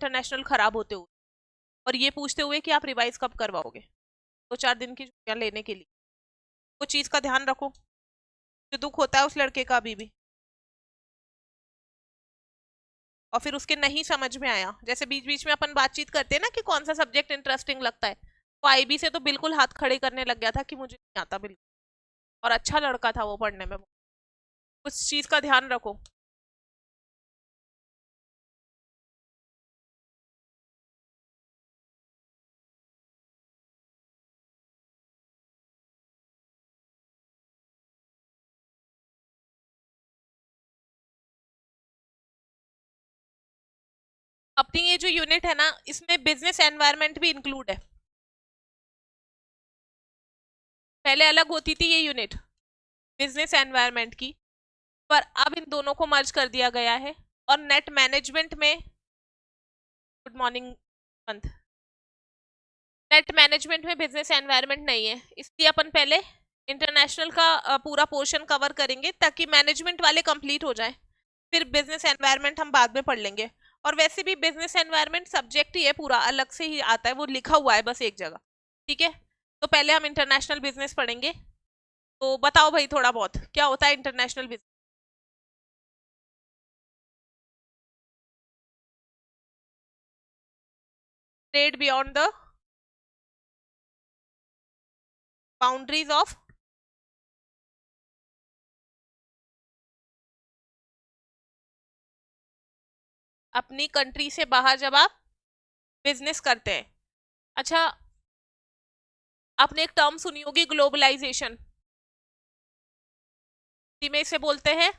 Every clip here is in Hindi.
इंटरनेशनल खराब होते हुए, और ये पूछते हुए कि आप रिवाइज कब करवाओगे 2-4 दिन की छुट्टियां लेने के लिए। वो चीज का ध्यान रखो, जो दुख होता है उस लड़के का अभी भी। और फिर उसके नहीं समझ में आया, जैसे बीच बीच में अपन बातचीत करते हैं ना कि कौन सा सब्जेक्ट इंटरेस्टिंग लगता है, वो आईबी से तो बिल्कुल हाथ खड़े करने लग गया था कि मुझे नहीं आता बिल्कुल। और अच्छा लड़का था वो पढ़ने में। उस चीज का ध्यान रखो। अपनी ये जो यूनिट है ना, इसमें बिजनेस एनवायरनमेंट भी इंक्लूड है। पहले अलग होती थी ये यूनिट बिजनेस एनवायरनमेंट की, पर अब इन दोनों को मर्ज कर दिया गया है। और नेट मैनेजमेंट में, good morning month, net management में बिजनेस एनवायरनमेंट नहीं है, इसलिए अपन पहले इंटरनेशनल का पूरा पोर्शन कवर करेंगे ताकि मैनेजमेंट वाले कंप्लीट हो जाए। फिर बिजनेस एनवायरनमेंट हम बाद में पढ़ लेंगे। और वैसे भी बिजनेस एनवायरनमेंट सब्जेक्ट ही है, पूरा अलग से ही आता है, वो लिखा हुआ है बस एक जगह। ठीक है, तो पहले हम इंटरनेशनल बिजनेस पढ़ेंगे। तो बताओ भाई थोड़ा बहुत क्या होता है international business. Trade beyond the boundaries of, अपनी कंट्री से बाहर जब आप बिजनेस करते हैं। अच्छा, आपने एक टर्म सुनी होगी ग्लोबलाइजेशन, में इसे बोलते हैं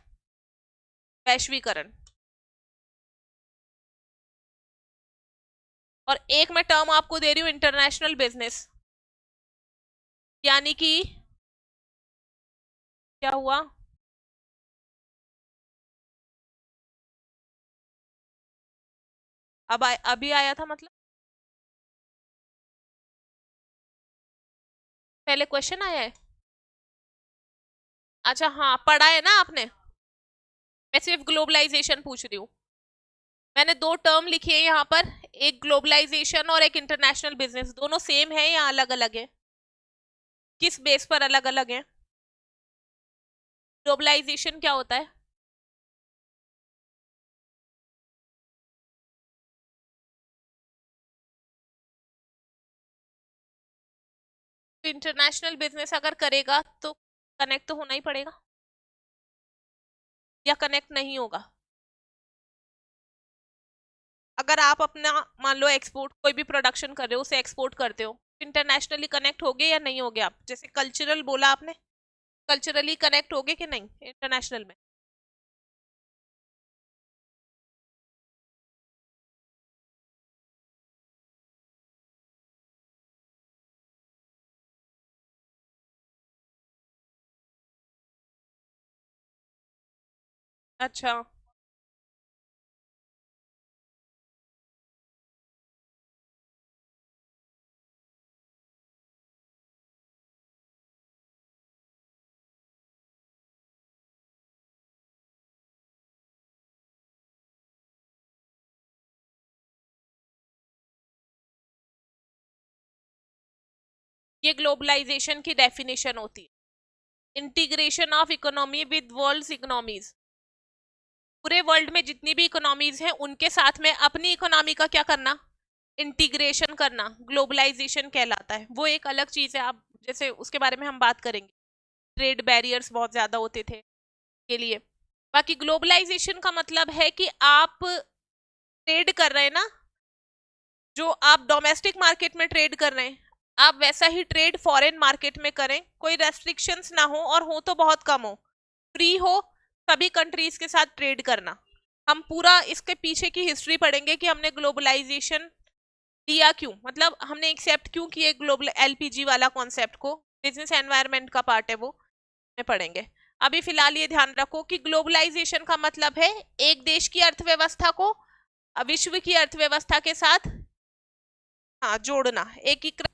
वैश्वीकरण। और एक मैं टर्म आपको दे रही हूं इंटरनेशनल बिजनेस, यानी कि क्या हुआ, अभी आया था मतलब, पहले क्वेश्चन आया है। अच्छा हाँ, पढ़ा है ना आपने। मैं सिर्फ ग्लोबलाइजेशन पूछ रही हूँ। मैंने दो टर्म लिखी है यहाँ पर, एक ग्लोबलाइजेशन और एक इंटरनेशनल बिजनेस। दोनों सेम है या अलग अलग है? किस बेस पर अलग अलग है? ग्लोबलाइजेशन क्या होता है? इंटरनेशनल बिजनेस अगर करेगा तो कनेक्ट तो होना ही पड़ेगा, या कनेक्ट नहीं होगा? अगर आप अपना मान लो एक्सपोर्ट, कोई भी प्रोडक्शन कर रहे हो उसे एक्सपोर्ट करते हो, इंटरनेशनली कनेक्ट होगे या नहीं होगे? आप जैसे कल्चरल बोला आपने, कल्चरली कनेक्ट होगे कि नहीं इंटरनेशनल में? अच्छा, ये ग्लोबलाइजेशन की डेफिनेशन होती है, integration of economy with world's economies. पूरे वर्ल्ड में जितनी भी इकोनॉमीज हैं उनके साथ में अपनी इकोनॉमी का क्या करना, इंटीग्रेशन करना, ग्लोबलाइजेशन कहलाता है। वो एक अलग चीज है, आप जैसे उसके बारे में हम बात करेंगे। ट्रेड बैरियर्स बहुत ज्यादा होते थे के लिए। बाकी ग्लोबलाइजेशन का मतलब है कि आप ट्रेड कर रहे हैं ना, जो आप डोमेस्टिक मार्केट में ट्रेड कर रहे हैं, आप वैसा ही ट्रेड फॉरेन मार्केट में करें, कोई रेस्ट्रिक्शंस ना हो, और हो तो बहुत कम हो, फ्री हो सभी कंट्रीज के साथ ट्रेड करना। हम पूरा इसके पीछे की हिस्ट्री पढ़ेंगे कि हमने ग्लोबलाइजेशन लिया क्यों, मतलब हमने एक्सेप्ट क्यों किए ग्लोबल एलपीजी वाला कॉन्सेप्ट को, बिजनेस एनवायरनमेंट का पार्ट है वो, में पढ़ेंगे। अभी फिलहाल ये ध्यान रखो कि ग्लोबलाइजेशन का मतलब है एक देश की अर्थव्यवस्था को विश्व की अर्थव्यवस्था के साथ, हाँ, जोड़ना, एकीकृत।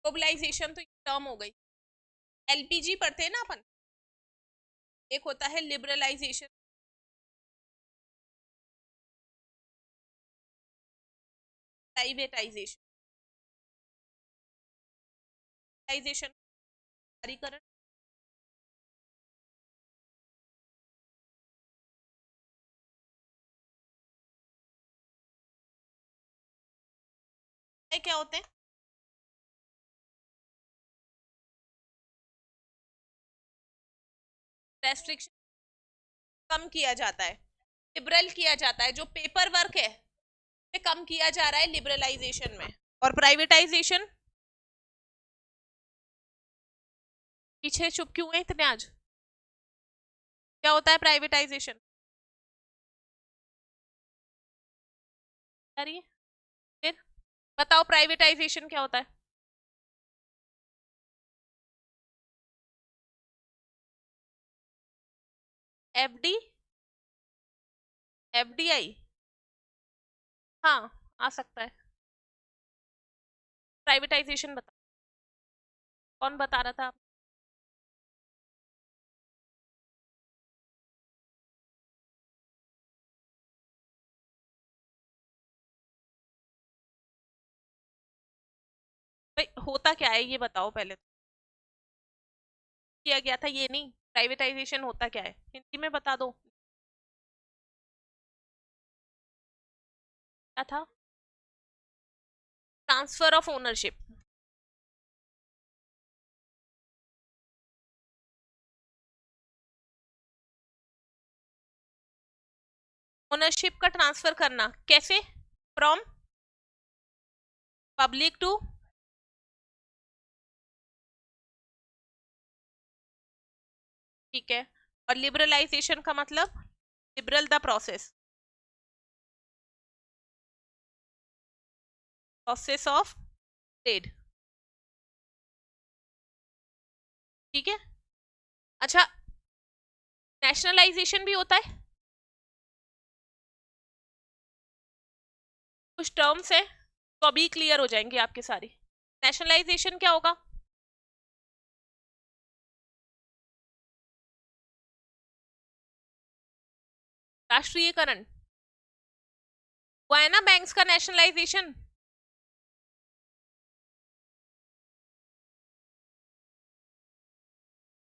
ग्लोबलाइजेशन तो टर्म हो गई। एलपीजी पढ़ते हैं ना अपन। एक होता है लिबरलाइजेशन, प्राइवेटाइजेशन, जारीकरण। क्या होते हैं? रेस्ट्रिक्शन कम किया जाता है, लिबरल किया जाता है, जो पेपर वर्क है ये कम किया जा रहा है लिबरलाइजेशन में। और प्राइवेटाइजेशन, पीछे चुप क्यों है इतने आज? क्या होता है प्राइवेटाइजेशन? आ रही है? फिर बताओ प्राइवेटाइजेशन क्या होता है? एफडी, एफडीआई, हाँ आ सकता है। प्राइवेटाइजेशन बता, कौन बता रहा था? भाई होता क्या है ये बताओ पहले तो। किया गया था ये नहीं, प्राइवेटाइजेशन होता क्या है हिंदी में बता दो। क्या था? Transfer of ownership. ओनरशिप का ट्रांसफर करना कैसे? फ्रॉम पब्लिक टू, ठीक है। और लिबरलाइजेशन का मतलब liberal the process, process of trade, ठीक है। अच्छा, नेशनलाइजेशन भी होता है? कुछ टर्म्स है तो अभी क्लियर हो जाएंगे आपके सारी। नेशनलाइजेशन क्या होगा? राष्ट्रीयकरण हुआ है ना बैंक्स का नेशनलाइजेशन।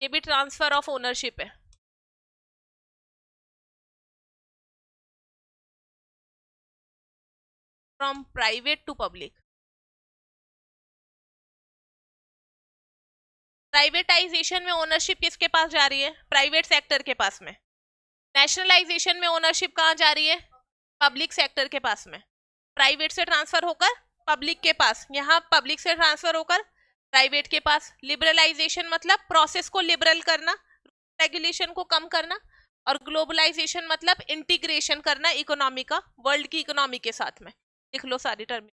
ये भी ट्रांसफर ऑफ ओनरशिप है। From private to public. Privatization में ओनरशिप किसके पास जा रही है? प्राइवेट सेक्टर के पास में। नेशनलाइजेशन में ओनरशिप कहाँ जा रही है? पब्लिक सेक्टर के पास में। प्राइवेट से ट्रांसफर होकर पब्लिक के पास, यहाँ पब्लिक से ट्रांसफर होकर प्राइवेट के पास। लिबरलाइजेशन मतलब प्रोसेस को लिबरल करना, रेगुलेशन को कम करना। और ग्लोबलाइजेशन मतलब इंटीग्रेशन करना इकोनॉमी का वर्ल्ड की इकोनॉमी के साथ में। लिख लो सारी टर्म।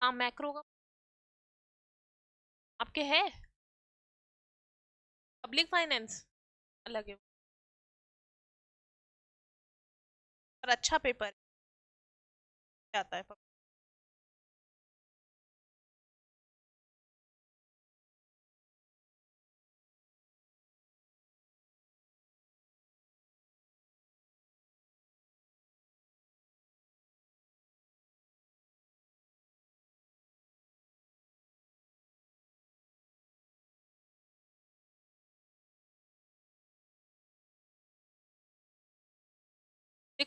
हाँ मैक्रो का आपके है। पब्लिक फाइनेंस अलग है और अच्छा पेपर आता है।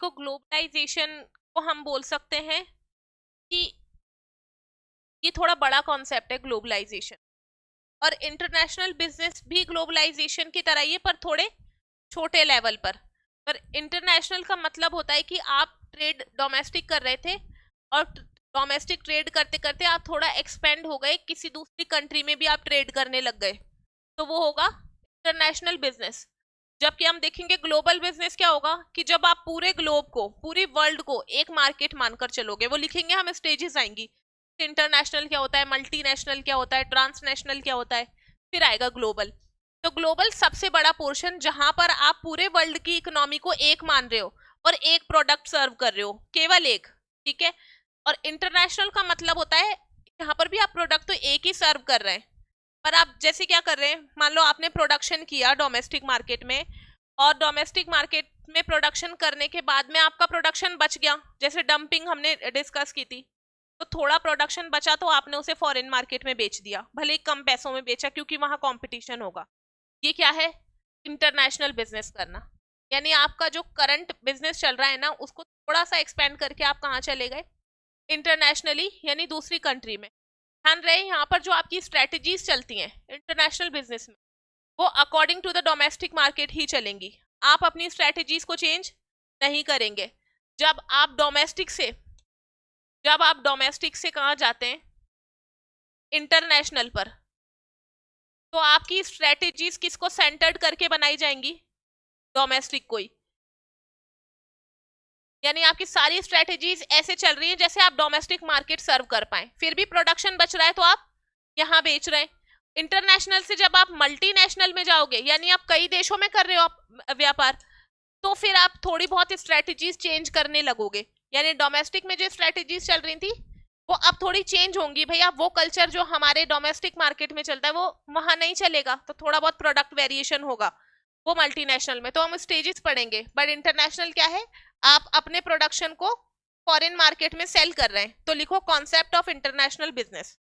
देखो ग्लोबलाइजेशन को हम बोल सकते हैं कि ये थोड़ा बड़ा कॉन्सेप्ट है ग्लोबलाइजेशन, और इंटरनेशनल बिजनेस भी ग्लोबलाइजेशन की तरह ही है पर थोड़े छोटे लेवल पर इंटरनेशनल का मतलब होता है कि आप ट्रेड डोमेस्टिक कर रहे थे और डोमेस्टिक ट्रेड करते करते आप थोड़ा एक्सपेंड हो गए, किसी दूसरी कंट्री में भी आप ट्रेड करने लग गए, तो वो होगा इंटरनेशनल बिजनेस। जबकि हम देखेंगे ग्लोबल बिजनेस क्या होगा कि जब आप पूरे ग्लोब को, पूरी वर्ल्ड को एक मार्केट मानकर चलोगे, वो लिखेंगे, हम स्टेजेस आएंगी, इंटरनेशनल क्या होता है, मल्टीनेशनल क्या होता है, ट्रांसनेशनल क्या होता है, फिर आएगा ग्लोबल। तो ग्लोबल सबसे बड़ा पोर्शन जहां पर आप पूरे वर्ल्ड की इकोनॉमी को एक मान रहे हो और एक प्रोडक्ट सर्व कर रहे हो, केवल एक, ठीक है। और इंटरनेशनल का मतलब होता है यहाँ पर भी आप प्रोडक्ट तो एक ही सर्व कर रहे हैं, पर आप जैसे क्या कर रहे हैं, मान लो आपने प्रोडक्शन किया डोमेस्टिक मार्केट में, और डोमेस्टिक मार्केट में प्रोडक्शन करने के बाद में आपका प्रोडक्शन बच गया, जैसे डंपिंग हमने डिस्कस की थी, तो थोड़ा प्रोडक्शन बचा तो आपने उसे फॉरेन मार्केट में बेच दिया, भले ही कम पैसों में बेचा क्योंकि वहां कंपटीशन होगा। ये क्या है, इंटरनेशनल बिजनेस करना। यानी आपका जो करंट बिजनेस चल रहा है ना, उसको थोड़ा सा एक्सपेंड करके आप कहाँ चले गए, इंटरनेशनली, यानी दूसरी कंट्री में। ध्यान रहे यहाँ पर जो आपकी स्ट्रेटजीज चलती हैं इंटरनेशनल बिजनेस में, वो according to the domestic market ही चलेंगी, आप अपनी स्ट्रेटजीज को चेंज नहीं करेंगे। जब आप डोमेस्टिक से कहाँ जाते हैं, इंटरनेशनल पर, तो आपकी स्ट्रेटजीज किसको सेंटर्ड करके बनाई जाएंगी, डोमेस्टिक को ही। यानी आपकी सारी स्ट्रेटजीज ऐसे चल रही है जैसे आप डोमेस्टिक मार्केट सर्व कर पाए, फिर भी प्रोडक्शन बच रहा है तो आप यहां बेच रहे हैं। इंटरनेशनल से जब आप मल्टीनेशनल में जाओगे, यानी आप कई देशों में कर रहे हो आप व्यापार, तो फिर आप थोड़ी बहुत स्ट्रेटजीज चेंज करने लगोगे। यानी डोमेस्टिक में जो स्ट्रेटजीज चल रही थी वो अब थोड़ी चेंज होंगी, भैया वो कल्चर जो हमारे डोमेस्टिक मार्केट में चलता है वो वहां नहीं चलेगा, तो थोड़ा बहुत प्रोडक्ट वेरिएशन होगा, वो मल्टीनेशनल में तो हम स्टेजेस पढ़ेंगे। बट इंटरनेशनल क्या है, आप अपने प्रोडक्शन को फॉरेन मार्केट में सेल कर रहे हैं, तो लिखो concept of international business.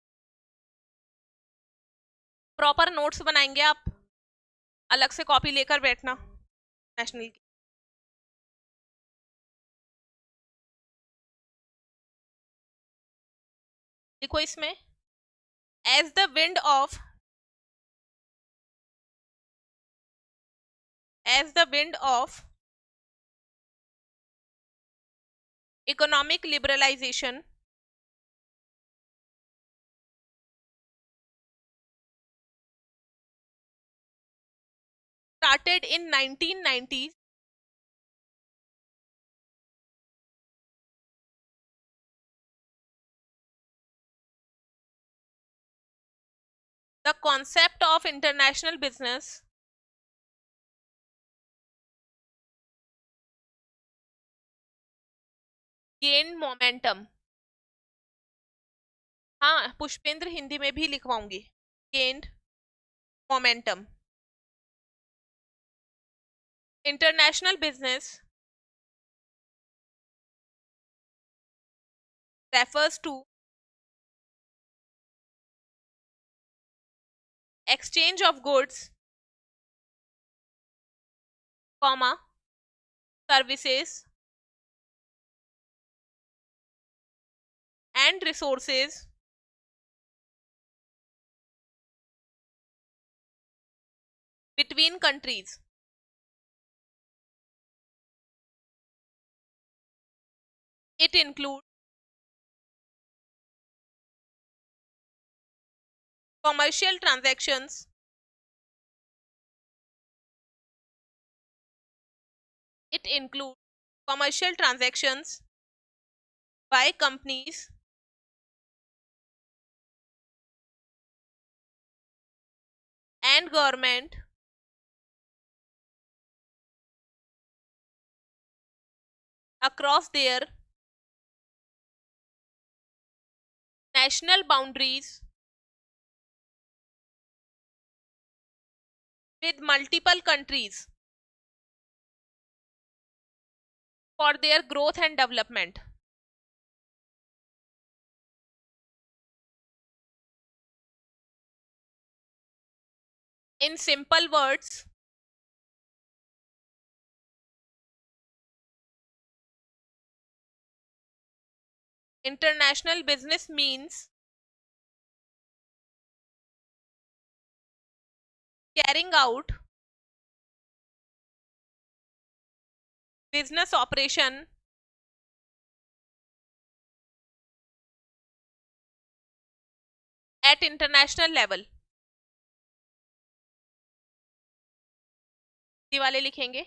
Proper notes बनाएंगे आप, अलग से कॉपी लेकर बैठना नेशनल की। लिखो इसमें, as the wind of economic liberalization started in 1990s, the concept of international business gained momentum। हाँ, पुष्पेंद्र हिंदी में भी लिखवाऊंगी, gained momentum। International business refers to exchange of goods, comma, services and resources between countries। It includes commercial transactions, it includes commercial transactions by companies and government across their national boundaries with multiple countries for their growth and development। In simple words, international business means carrying out business operation at international level। ये वाले लिखेंगे।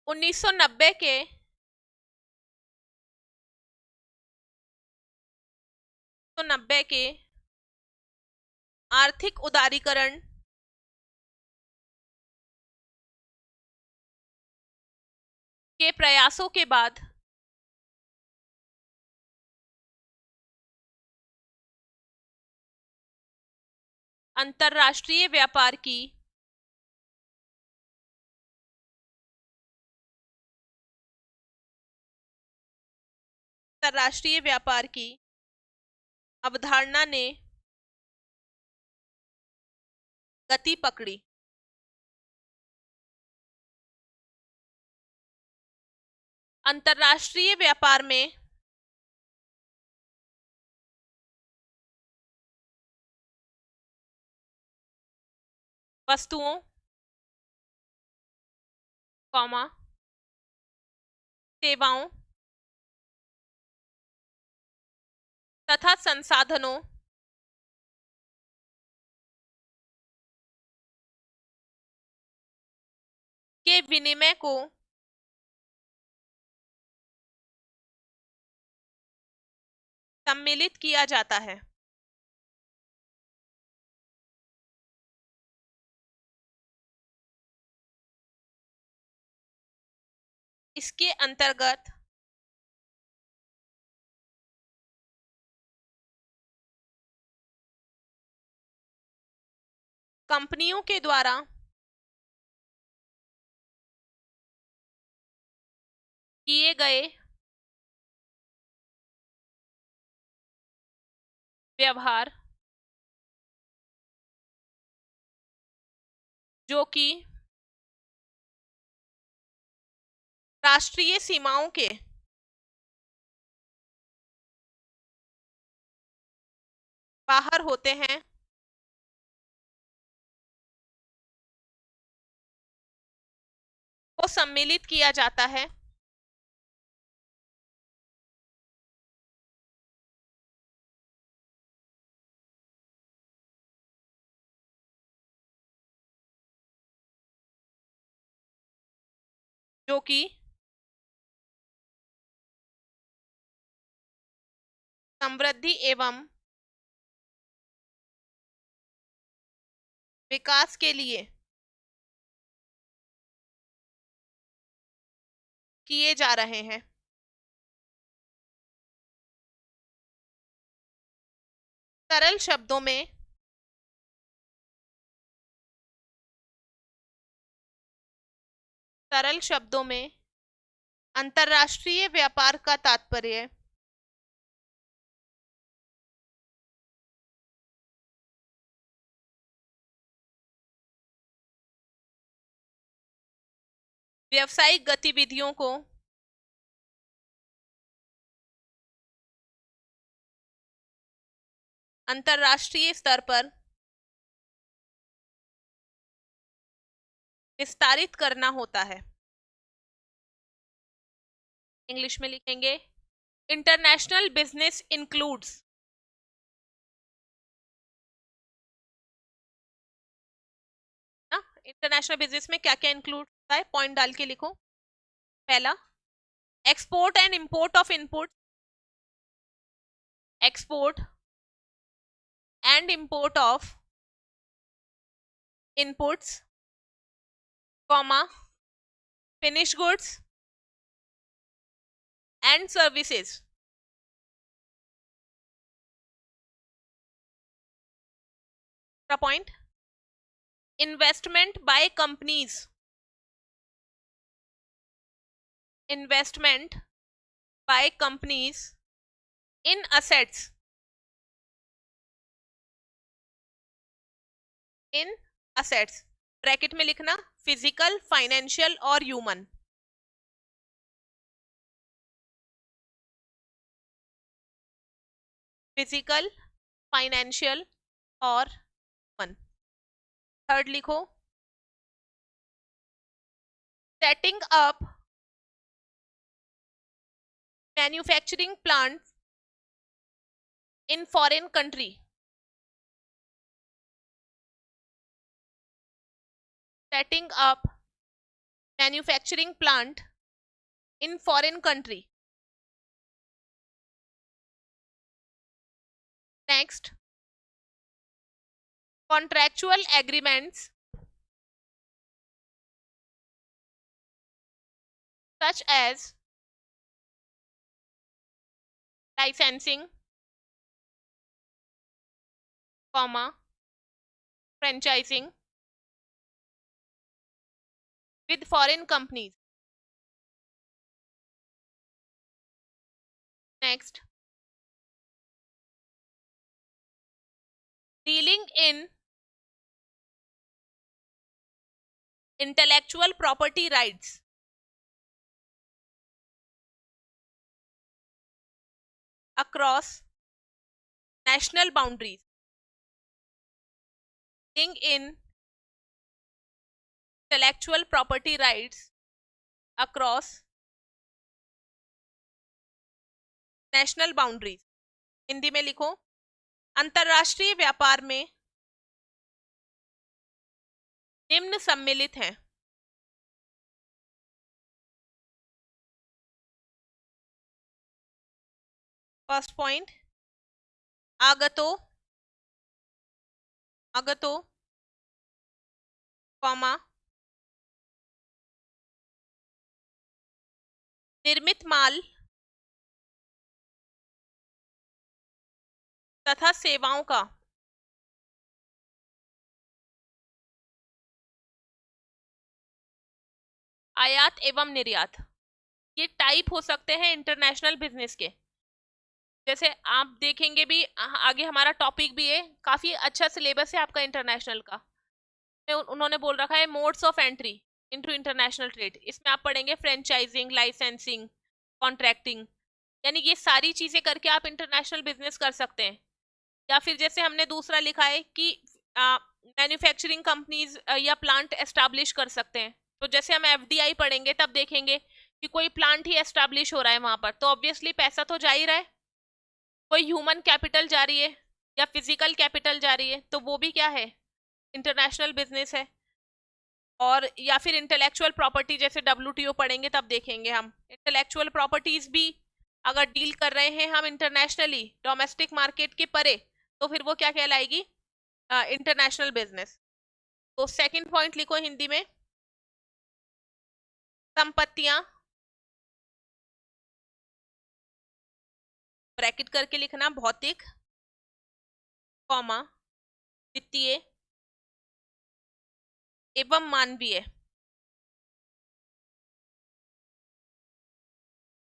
1990 के आर्थिक उदारीकरण के प्रयासों के बाद अंतर्राष्ट्रीय व्यापार की अवधारणा ने गति पकड़ी। अंतर्राष्ट्रीय व्यापार में वस्तुओं, सेवाओं तथा संसाधनों के विनिमय को सम्मिलित किया जाता है। इसके अंतर्गत कंपनियों के द्वारा किए गए व्यवहार जो कि राष्ट्रीय सीमाओं के बाहर होते हैं, को सम्मिलित किया जाता है। जो कि समृद्धि एवं विकास के लिए किए जा रहे हैं। सरल शब्दों में अंतर्राष्ट्रीय व्यापार का तात्पर्य व्यावसायिक गतिविधियों को अंतर्राष्ट्रीय स्तर पर विस्तारित करना होता है। इंग्लिश में लिखेंगे, इंटरनेशनल बिजनेस इंक्लूड्स ना। इंटरनेशनल बिजनेस में क्या क्या इंक्लूड होता है, पॉइंट डाल के लिखो। पहला, export and import of input, export and import of inputs, comma, finish goods and services. Point, investment by companies, investment by companies in assets, in assets bracket में लिखना, फिजिकल, फाइनेंशियल और ह्यूमन। फिजिकल, फाइनेंशियल और ह्यूमन। थर्ड लिखो, setting up manufacturing plant in foreign country. Setting up manufacturing plant in foreign country. Next, contractual agreements such as licensing, franchising with foreign companies. Next, dealing in intellectual property rights across national boundaries. Dealing in intellectual property rights across national boundaries. Hindi में लिखो, अंतरराष्ट्रीय व्यापार में निम्न सम्मिलित हैं। फर्स्ट पॉइंट, आगतो कॉमा निर्मित माल तथा सेवाओं का आयात एवं निर्यात। ये टाइप हो सकते हैं इंटरनेशनल बिजनेस के। जैसे आप देखेंगे भी आगे हमारा टॉपिक भी है, काफी अच्छा सिलेबस है आपका इंटरनेशनल का। उन्होंने बोल रखा है modes of entry into international trade. इसमें आप पढ़ेंगे फ्रेंचाइजिंग, लाइसेंसिंग, कॉन्ट्रैक्टिंग, यानी ये सारी चीजें करके आप इंटरनेशनल बिजनेस कर सकते हैं। या फिर जैसे हमने दूसरा लिखा है कि मैन्युफैक्चरिंग कंपनीज या प्लांट एस्टैब्लिश कर सकते हैं। तो जैसे हम एफडीआई पढ़ेंगे तब देखेंगे कि कोई प्लांट ही एस्टैब्लिश हो रहा है वहां पर, तो ऑब्वियसली पैसा तो जा ही रहा है। कोई ह्यूमन कैपिटल जा रही है या फिजिकल कैपिटल जा रही है, तो वो भी क्या है, इंटरनेशनल बिजनेस है। और या फिर इंटेलेक्चुअल प्रॉपर्टी, जैसे डब्ल्यूटीओ पढ़ेंगे तब देखेंगे हम इंटेलेक्चुअल प्रॉपर्टीज भी अगर डील कर रहे हैं हम इंटरनेशनली, डोमेस्टिक मार्केट के परे, तो फिर वो क्या कहलाएगी, इंटरनेशनल बिजनेस। तो सेकंड पॉइंट लिखो हिंदी में, संपत्तियां, ब्रैकेट करके लिखना, भौतिक, कॉमा वित्तीय एवं मानवीय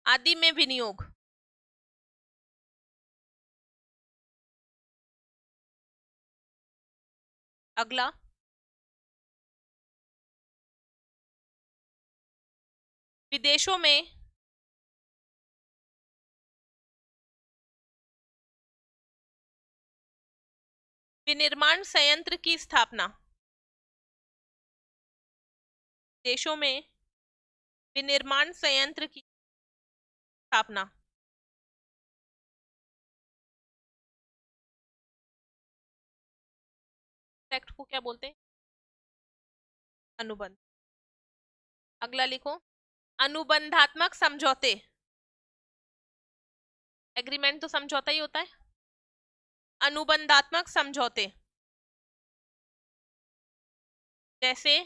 आदि में विनियोग। अगला, विदेशों में विनिर्माण संयंत्र की स्थापना। देशों में विनिर्माण संयंत्र की स्थापना। एक्ट को क्या बोलते हैं, अनुबंध। अगला लिखो, अनुबंधात्मक समझौते, एग्रीमेंट तो समझौता ही होता है। अनुबंधात्मक समझौते जैसे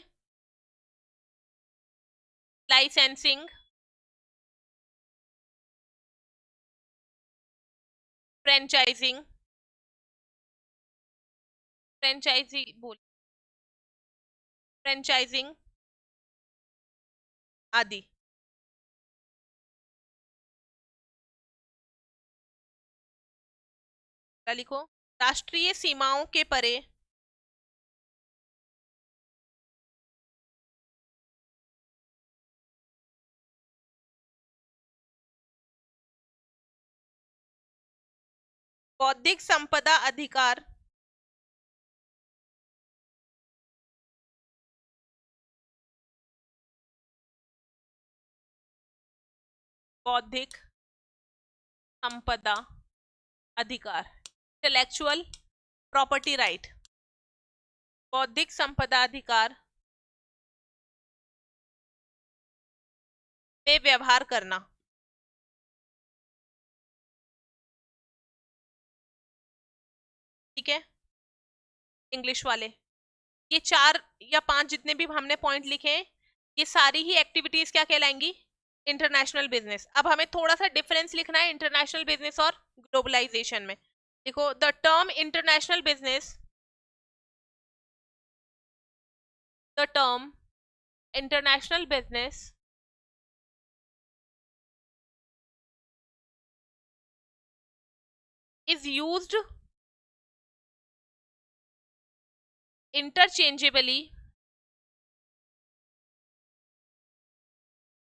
लाइसेंसिंग, फ्रेंचाइजिंग, फ्रेंचाइजिंग आदि। लिखो, राष्ट्रीय सीमाओं के परे बौद्धिक संपदा अधिकार बौद्धिक संपदा अधिकार, इंटेलेक्चुअल प्रॉपर्टी राइट, बौद्धिक संपदा अधिकार में व्यवहार करना। ठीक है, इंग्लिश वाले ये 4 या 5 जितने भी हमने पॉइंट लिखे हैं, ये सारी ही एक्टिविटीज क्या कहलाएंगी? International business. अब हमें थोड़ा सा डिफरेंस लिखना है इंटरनेशनल बिजनेस और ग्लोबलाइजेशन में। देखो, the term international business, the term international business is used interchangeably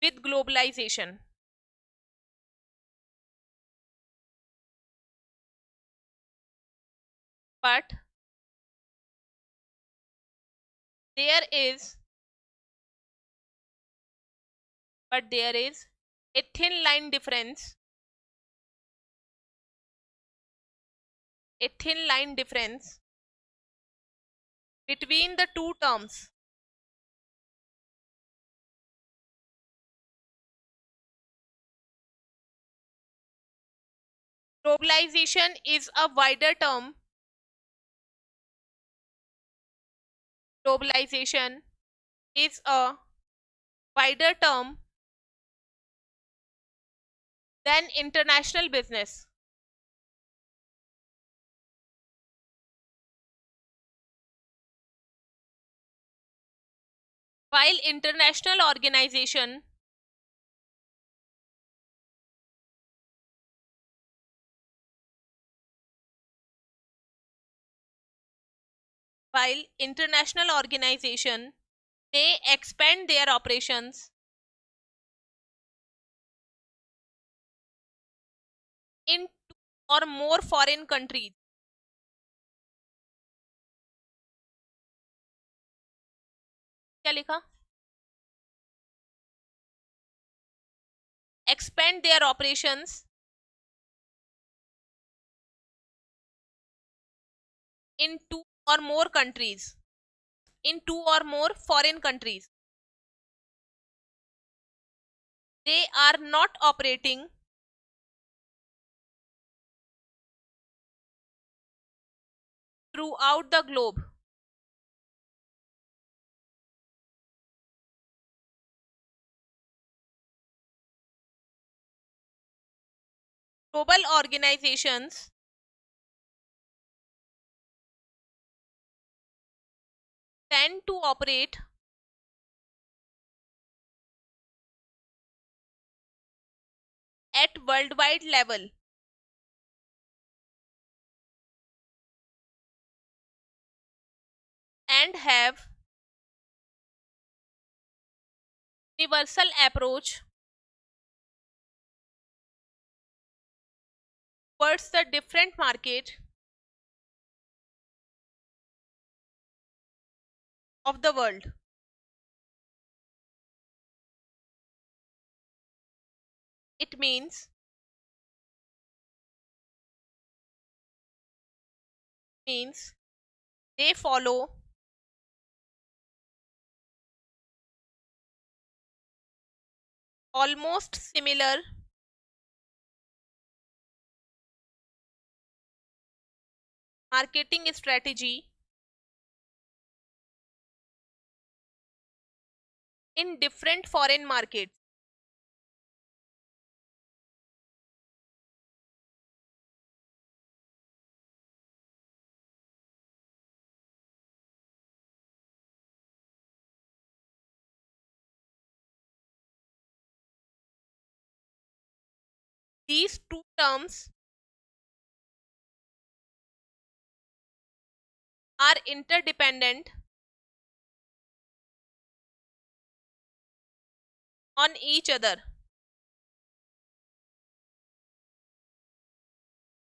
with globalization. But there is a thin line difference, between the two terms. Globalization is a wider term. Globalization is a wider term than international business. While international organization may expand their operations in two or more foreign countries. क्या लिखा? Expand their operations in two or more countries, in two or more foreign countries. They are not operating throughout the globe. Global organizations tend to operate at worldwide level and have universal approach towards the different market of the world. It means they follow almost similar marketing strategy in different foreign markets. These two terms are interdependent on each other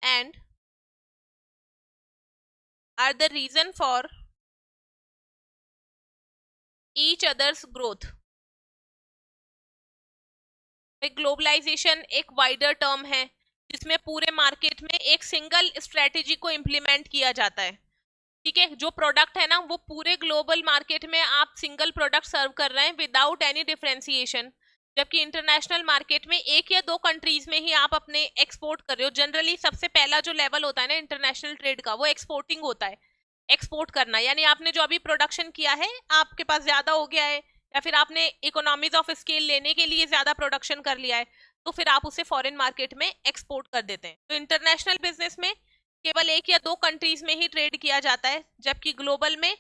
and are the reason for each other's growth. Globalization एक वाइडर टर्म है जिसमें पूरे मार्केट में एक सिंगल स्ट्रेटेजी को इम्प्लीमेंट किया जाता है। ठीक है, जो प्रोडक्ट है ना वो पूरे ग्लोबल मार्केट में आप सिंगल प्रोडक्ट सर्व कर रहे हैं विदाउट एनी डिफरेंशिएशन, जबकि इंटरनेशनल मार्केट में एक या दो कंट्रीज में ही आप अपने एक्सपोर्ट कर रहे हो। जनरली सबसे पहला जो लेवल होता है ना इंटरनेशनल ट्रेड का, वो एक्सपोर्टिंग होता है। एक्सपोर्ट करना यानी आपने जो अभी प्रोडक्शन किया है आपके पास ज्यादा हो गया है, या फिर आपने इकोनॉमीज ऑफ स्केल लेने के लिए ज्यादा प्रोडक्शन कर लिया है, तो फिर आप उसे फॉरेन मार्केट में एक्सपोर्ट कर देते हैं। तो इंटरनेशनल बिजनेस में केवल एक या दो कंट्रीज में ही ट्रेड किया जाता है, जबकि ग्लोबल में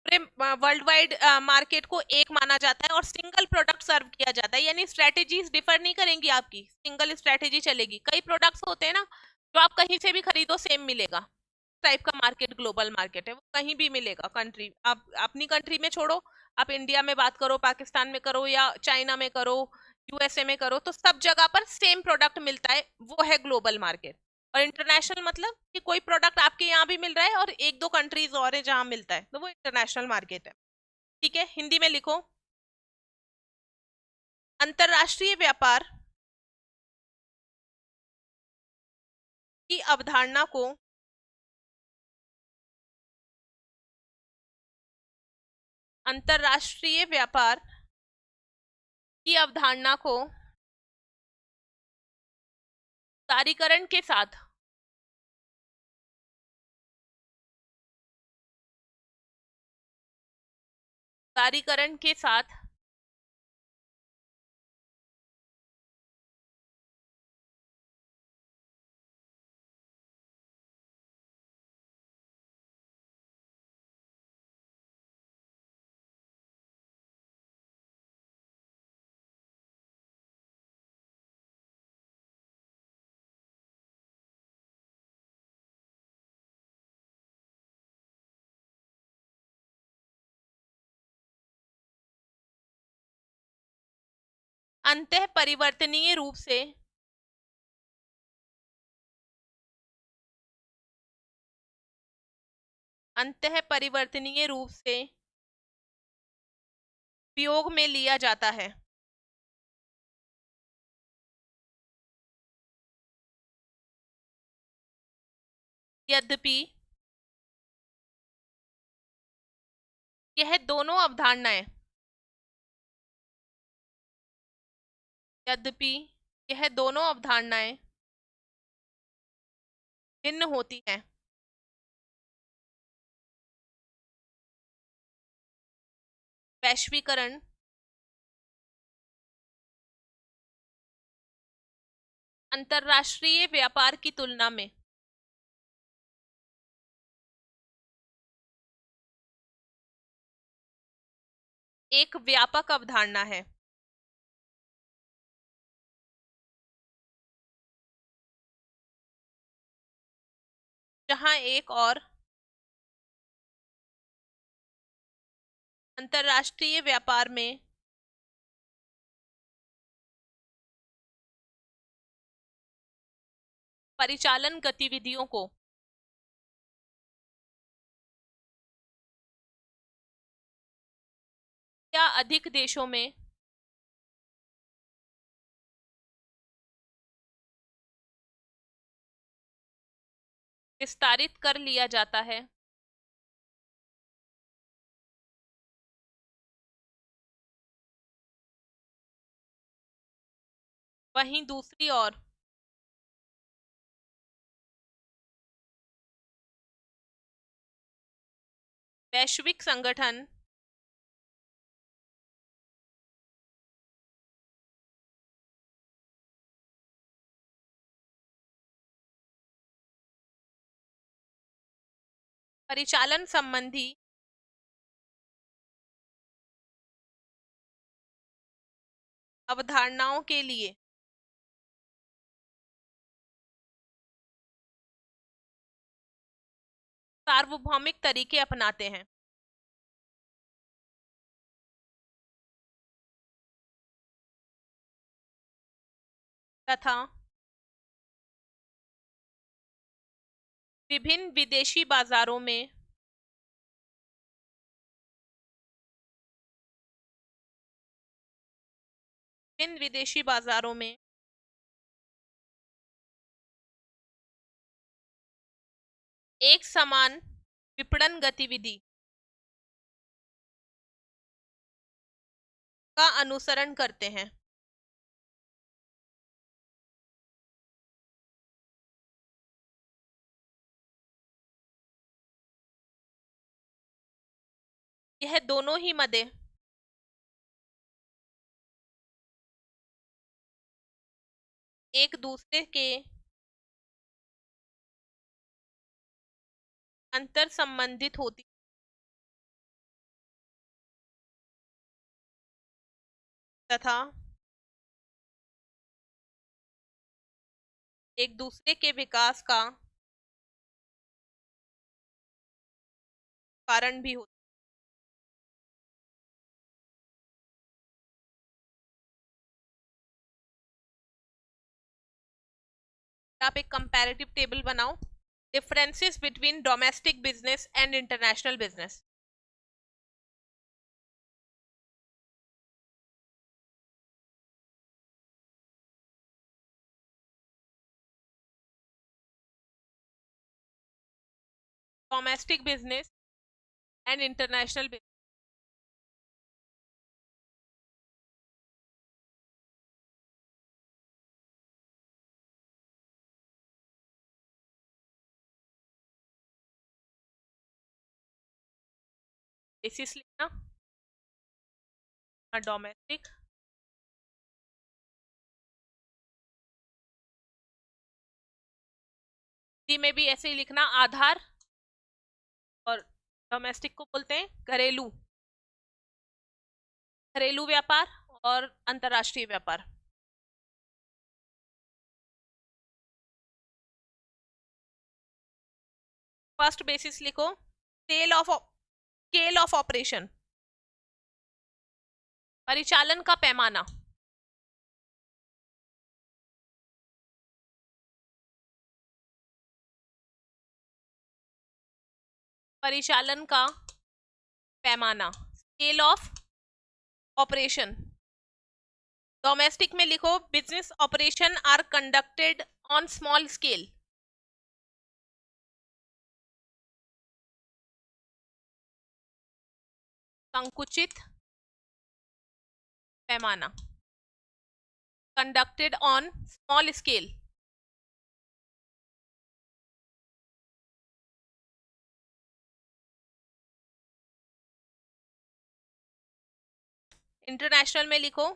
पूरे वर्ल्ड वाइड मार्केट को एक माना जाता है और सिंगल प्रोडक्ट सर्व किया जाता है। यानी स्ट्रेटेजीज डिफर नहीं करेंगी, आपकी सिंगल स्ट्रेटेजी चलेगी। कई प्रोडक्ट्स होते हैं ना जो आप कहीं से भी खरीदो सेम मिलेगा। टाइप का मार्केट ग्लोबल मार्केट है, वो कहीं भी मिलेगा। कंट्री आप अपनी कंट्री में छोड़ो, आप इंडिया में बात करो, पाकिस्तान में करो, या चाइना में करो, यूएसए में करो, तो सब जगह पर सेम प्रोडक्ट मिलता है। वो है ग्लोबल मार्केट। और इंटरनेशनल मतलब कि कोई प्रोडक्ट आपके यहाँ भी मिल रहा है और एक दो कंट्रीज और है जहां मिलता है, तो वो इंटरनेशनल मार्केट है। ठीक है, हिंदी में लिखो। अंतरराष्ट्रीय व्यापार की अवधारणा को अंतरराष्ट्रीय व्यापार की अवधारणा को उदारीकरण के साथ उदारीकरण के साथ अंतः परिवर्तनीय रूप से अंतः परिवर्तनीय रूप से उपयोग में लिया जाता है। यद्यपि यह दोनों अवधारणाएं यद्यपि यह दोनों अवधारणाएं भिन्न होती हैं, वैश्वीकरण अंतरराष्ट्रीय व्यापार की तुलना में एक व्यापक अवधारणा है। जहां एक और अंतरराष्ट्रीय व्यापार में परिचालन गतिविधियों को या अधिक देशों में विस्तारित कर लिया जाता है। वहीं दूसरी ओर वैश्विक संगठन परिचालन संबंधी अवधारणाओं के लिए सार्वभौमिक तरीके अपनाते हैं, तथा विभिन्न विदेशी बाजारों में विभिन्न विदेशी बाजारों में एक समान विपणन गतिविधि का अनुसरण करते हैं। यह दोनों ही मदे एक दूसरे के अंतर संबंधित होती तथा एक दूसरे के विकास का कारण भी होती। आप एक कंपैरेटिव टेबल बनाओ, differences between domestic business and international business. Domestic business and international business. Basis लिखना, डोमेस्टिक में भी ऐसे ही लिखना, आधार, और डोमेस्टिक को बोलते हैं घरेलू, घरेलू व्यापार और अंतरराष्ट्रीय व्यापार। फर्स्ट बेसिस लिखो, स्केल ऑफ ऑपरेशन, परिचालन का पैमाना। परिचालन का पैमाना, स्केल ऑफ ऑपरेशन। डोमेस्टिक में लिखो, business operation are conducted on small scale. संकुचित पैमाना, conducted on small scale. International में लिखो,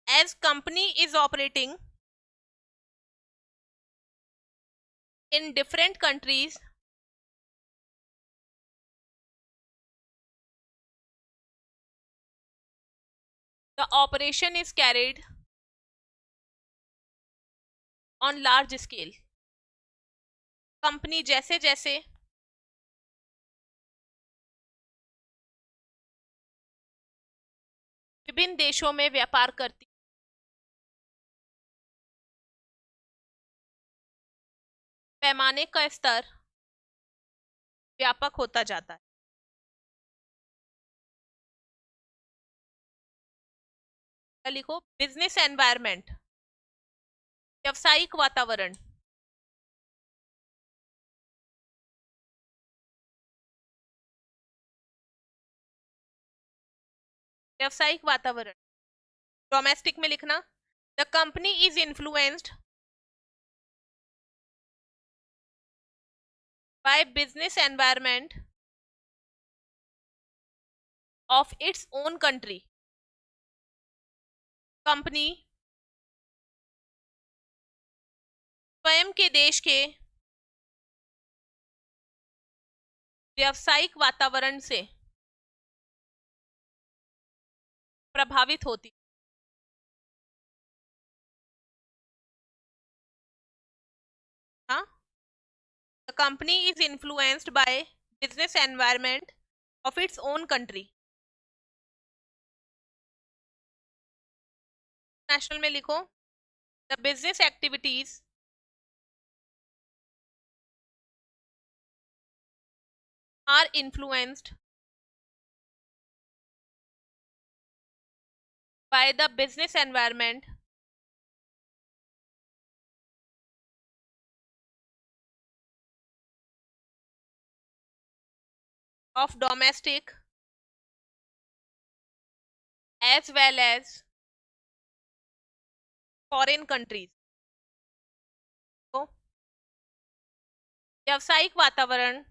as company is operating in different countries the operation is carried on large scale। Company जैसे जैसे विभिन्न देशों में व्यापार करती, पैमाने का स्तर व्यापक होता जाता है। लिखो, बिजनेस एनवायरनमेंट, व्यावसायिक वातावरण। व्यावसायिक वातावरण, डोमेस्टिक में लिखना, the company is influenced by business environment of its own country. Company स्वयं के देश के व्यावसायिक वातावरण से प्रभावित होती। हाँ, the company is influenced by business environment of its own country. National में लिखो, the business activities are influenced by the business environment of domestic as well as foreign countries। तो व्यावसायिक वातावरण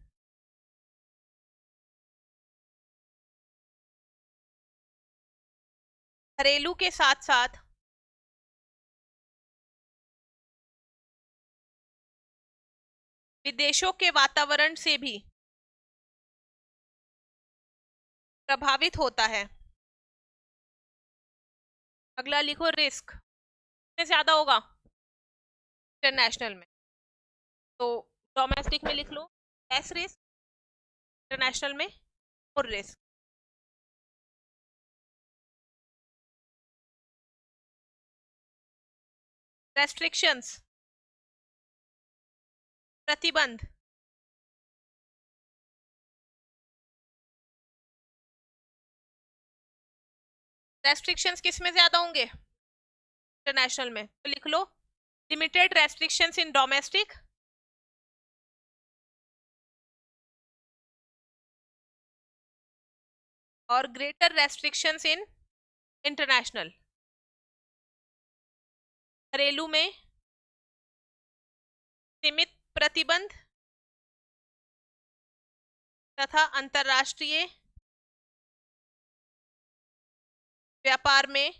घरेलू के साथ साथ विदेशों के वातावरण से भी प्रभावित होता है। अगला लिखो रिस्क में ज्यादा होगा इंटरनेशनल में, तो डोमेस्टिक में लिख लो लेस रिस्क, इंटरनेशनल में मोर रिस्क। रेस्ट्रिक्शंस प्रतिबंध रेस्ट्रिक्शंस किस में ज्यादा होंगे इंटरनेशनल में, तो लिख लो लिमिटेड रेस्ट्रिक्शंस इन डोमेस्टिक और ग्रेटर रेस्ट्रिक्शंस इन इंटरनेशनल। घरेलू में सीमित प्रतिबंध तथा अंतरराष्ट्रीय व्यापार में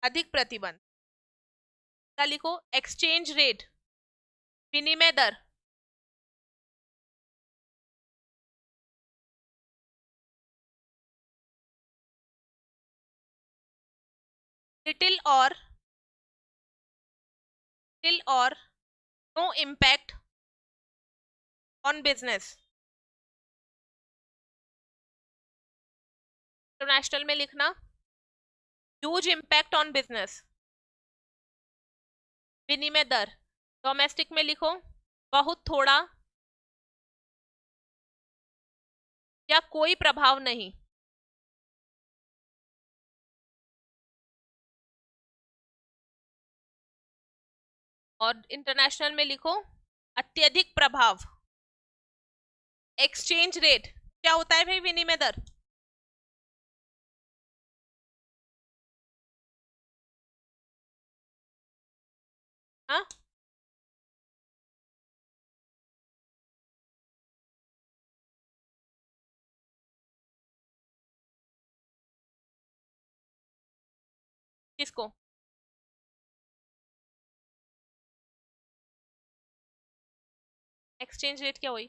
अधिक प्रतिबंध। क्या लिखो एक्सचेंज रेट विनिमय दर little or no impact on business. International में लिखना ह्यूज इम्पैक्ट ऑन बिजनेस विनिमय दर। डोमेस्टिक में लिखो बहुत थोड़ा या कोई प्रभाव नहीं। और इंटरनेशनल में लिखो अत्यधिक प्रभाव। एक्सचेंज रेट क्या होता है भाई विनिमय दर, हाँ किसको, एक्सचेंज रेट क्या हुई,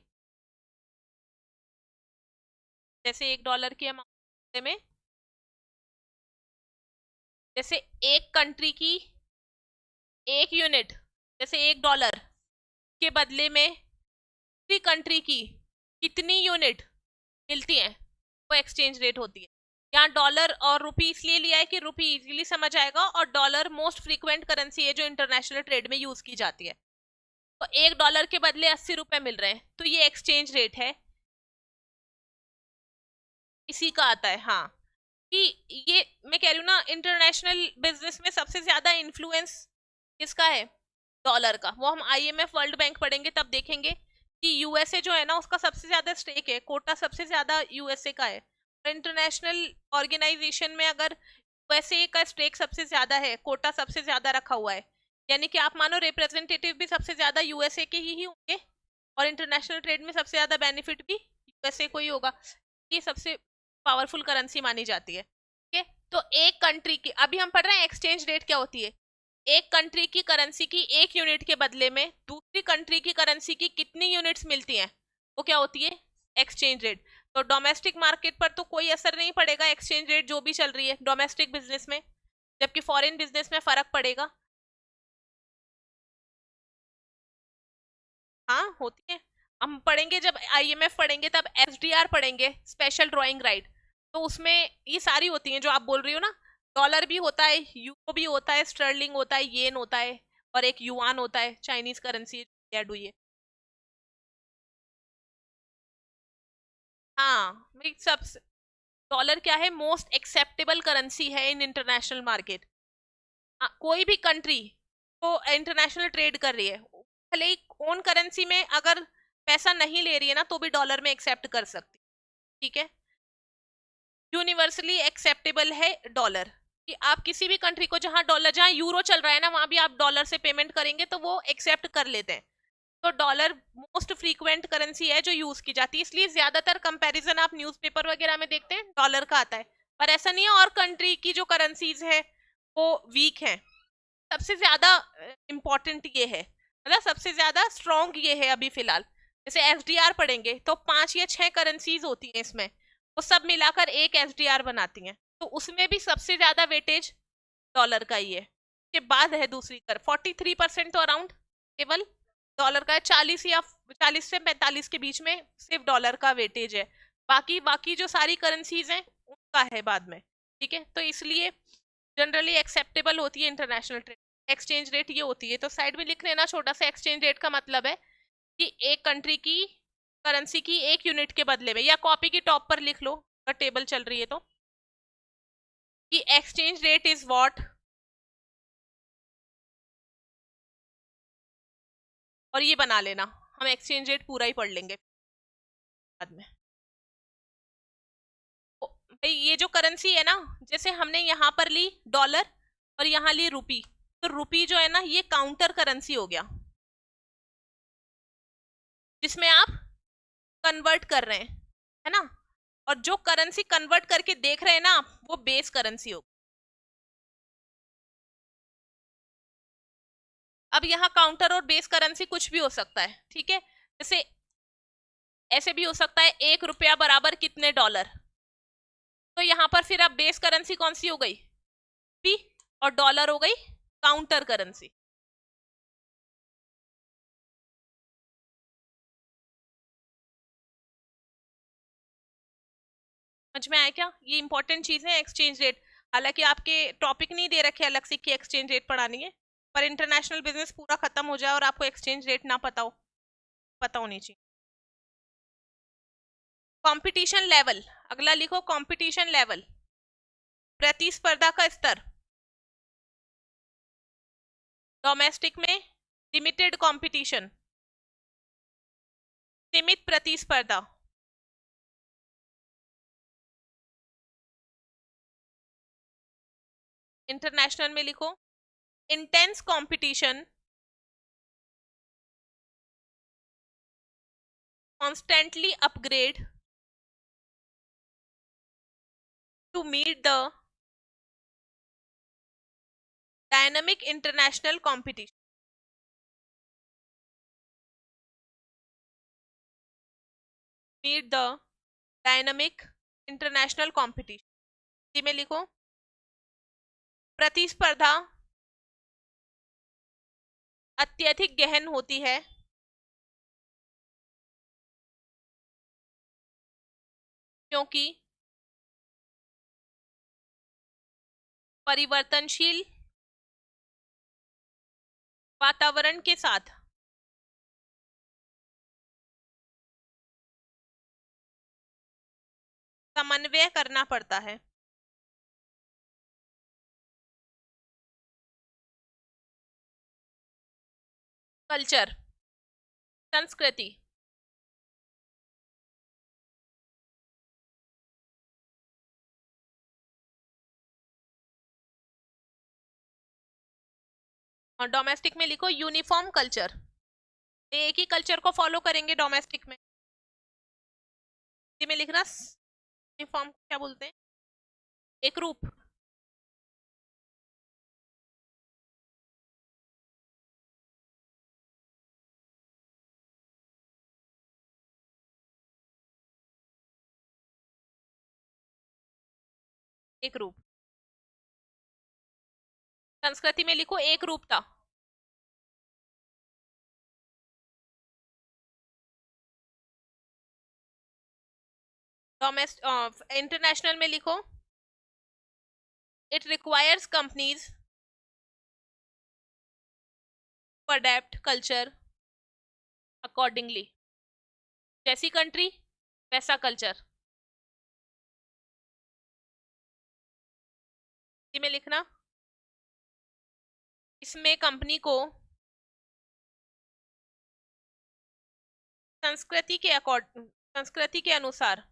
जैसे $1 की अमाउंट में, जैसे एक कंट्री की एक यूनिट, जैसे $1 के बदले में दूसरी कंट्री की कितनी यूनिट मिलती हैं, वो एक्सचेंज रेट होती है। यहाँ डॉलर और रुपी इसलिए लिया है कि रुपी इजीली समझ आएगा, और डॉलर मोस्ट फ्रीक्वेंट करेंसी है जो इंटरनेशनल ट्रेड में यूज की जाती है। तो $1 के बदले 80 रुपए मिल रहे हैं, तो ये एक्सचेंज रेट है, इसी का आता है। हाँ कि ये मैं कह रही हूँ ना, इंटरनेशनल बिजनेस में सबसे ज्यादा इन्फ्लुएंस किसका है, डॉलर का। वो हम IMF वर्ल्ड बैंक पढ़ेंगे तब देखेंगे कि यूएसए जो है ना उसका सबसे ज्यादा स्टेक है, कोटा सबसे ज्यादा यूएसए का है। इंटरनेशनल ऑर्गेनाइजेशन में अगर यूएसए का स्टेक सबसे ज्यादा है, कोटा सबसे ज्यादा रखा हुआ है, यानी कि आप मानो रिप्रेजेंटेटिव भी सबसे ज्यादा यूएसए के ही होंगे, और इंटरनेशनल ट्रेड में सबसे ज्यादा बेनिफिट भी यूएसए को ही होगा। ये सबसे पावरफुल करेंसी मानी जाती है। ठीक है, तो एक कंट्री की, अभी हम पढ़ रहे हैं एक्सचेंज रेट क्या होती है, एक कंट्री की करेंसी की एक यूनिट के बदले में दूसरी कंट्री की करेंसी की कितनी यूनिट्स मिलती हैं, वो क्या होती है एक्सचेंज रेट। तो डोमेस्टिक मार्केट पर तो कोई असर नहीं पड़ेगा एक्सचेंज रेट जो भी चल रही है डोमेस्टिक बिजनेस में, जबकि फॉरेन बिजनेस में फर्क पड़ेगा। हाँ होती है, हम पढ़ेंगे जब IMF पढ़ेंगे तब SDR पढ़ेंगे, स्पेशल ड्राइंग राइट। तो उसमें ये सारी होती हैं जो आप बोल रही हो ना, डॉलर भी होता है, यूरो भी होता है, स्टर्लिंग होता है, येन होता है, और एक युआन होता है, चाइनीज करेंसी ऐड हुई है। हाँ, भाई सब डॉलर क्या है, मोस्ट एक्सेप्टेबल करेंसी है इन इंटरनेशनल मार्केट। कोई भी कंट्री को इंटरनेशनल ट्रेड कर रही है, भले ही ओन करेंसी में अगर पैसा नहीं ले रही है ना, तो भी डॉलर में एक्सेप्ट कर सकती, ठीक है। यूनिवर्सली एक्सेप्टेबल है डॉलर, कि आप किसी भी कंट्री को, जहां डॉलर, जहां यूरो चल रहा है ना, वहां भी आप डॉलर से पेमेंट करेंगे तो वो एक्सेप्ट कर लेते हैं। तो डॉलर मोस्ट फ्रीक्वेंट करेंसी है जो यूज की जाती है, इसलिए ज्यादातर कंपैरिजन आप न्यूज़पेपर वगैरह में देखते हैं डॉलर का आता है। पर ऐसा नहीं है और कंट्री की जो करेंसीज है वो वीक है। सबसे ज्यादा इंपॉर्टेंट ये है, मतलब सबसे ज्यादा स्ट्रॉन्ग ये है अभी फिलहाल। जैसे एसडीआर पढ़ेंगे तो 5 या 6 करेंसीज होती हैं इसमें, वो सब मिलाकर एक एसडीआर बनाती हैं, तो उसमें भी सबसे ज्यादा वेटेज डॉलर का ही है। के बाद है दूसरी कर 43% तो अराउंड केवल डॉलर का है, 40 से 45 के बीच में सिर्फ डॉलर का वेटेज है। बाकी बाकी जो सारी करेंसीज हैं उनका है बाद में, ठीक है। तो इसलिए जनरली एक्सेप्टेबल होती है इंटरनेशनल ट्रेड। एक्सचेंज रेट ये होती है, तो साइड में लिख लेना छोटा सा, एक्सचेंज रेट का मतलब है कि एक कंट्री की करेंसी की एक यूनिट के बदले में, या कॉपी की टॉप पर लिख लो अगर टेबल चल रही है तो, कि एक्सचेंज रेट इज व्हाट, और ये बना लेना, हम एक्सचेंज रेट पूरा ही पढ़ लेंगे बाद में। भाई ये जो करेंसी है ना, जैसे हमने यहाँ पर ली डॉलर और यहाँ ली रुपी, तो रुपी जो है ना ये काउंटर करेंसी हो गया, जिसमें आप कन्वर्ट कर रहे हैं, है ना। और जो करेंसी कन्वर्ट करके देख रहे हैं ना आप, वो बेस करेंसी हो। अब यहाँ काउंटर और बेस करेंसी कुछ भी हो सकता है, ठीक है। जैसे ऐसे भी हो सकता है 1 रुपया बराबर कितने डॉलर, तो यहाँ पर फिर अब बेस करेंसी कौन सी हो गई, पी, और डॉलर हो गई काउंटर करेंसी। समझ में आया क्या, ये इंपॉर्टेंट चीज है एक्सचेंज रेट। हालांकि आपके टॉपिक नहीं दे रखे अलग से कि एक्सचेंज रेट पढ़ानी है, पर इंटरनेशनल बिजनेस पूरा खत्म हो जाए और आपको एक्सचेंज रेट ना पता हो, पता होनी चाहिए। कंपटीशन लेवल, अगला लिखो कंपटीशन लेवल, प्रतिस्पर्धा का स्तर। डोमेस्टिक में लिमिटेड कंपटीशन, सीमित प्रतिस्पर्धा। इंटरनेशनल में लिखो intense competition, constantly upgrade to meet the dynamic international competition, meet the dynamic international competition. में लिखो प्रतिस्पर्धा अत्यधिक गहन होती है, क्योंकि परिवर्तनशील वातावरण के साथ समन्वय करना पड़ता है। कल्चर, संस्कृति। और डोमेस्टिक में लिखो यूनिफॉर्म कल्चर, एक ही कल्चर को फॉलो करेंगे डोमेस्टिक में। में लिखना यूनिफॉर्म क्या बोलते हैं, एक रूप। एक रूप, संस्कृति में लिखो एक रूपता। डोमेस्टिक इंटरनेशनल में लिखो it requires companies to adapt culture accordingly. जैसी कंट्री वैसा कल्चर में लिखना। इसमें कंपनी को संस्कृति के अनुसार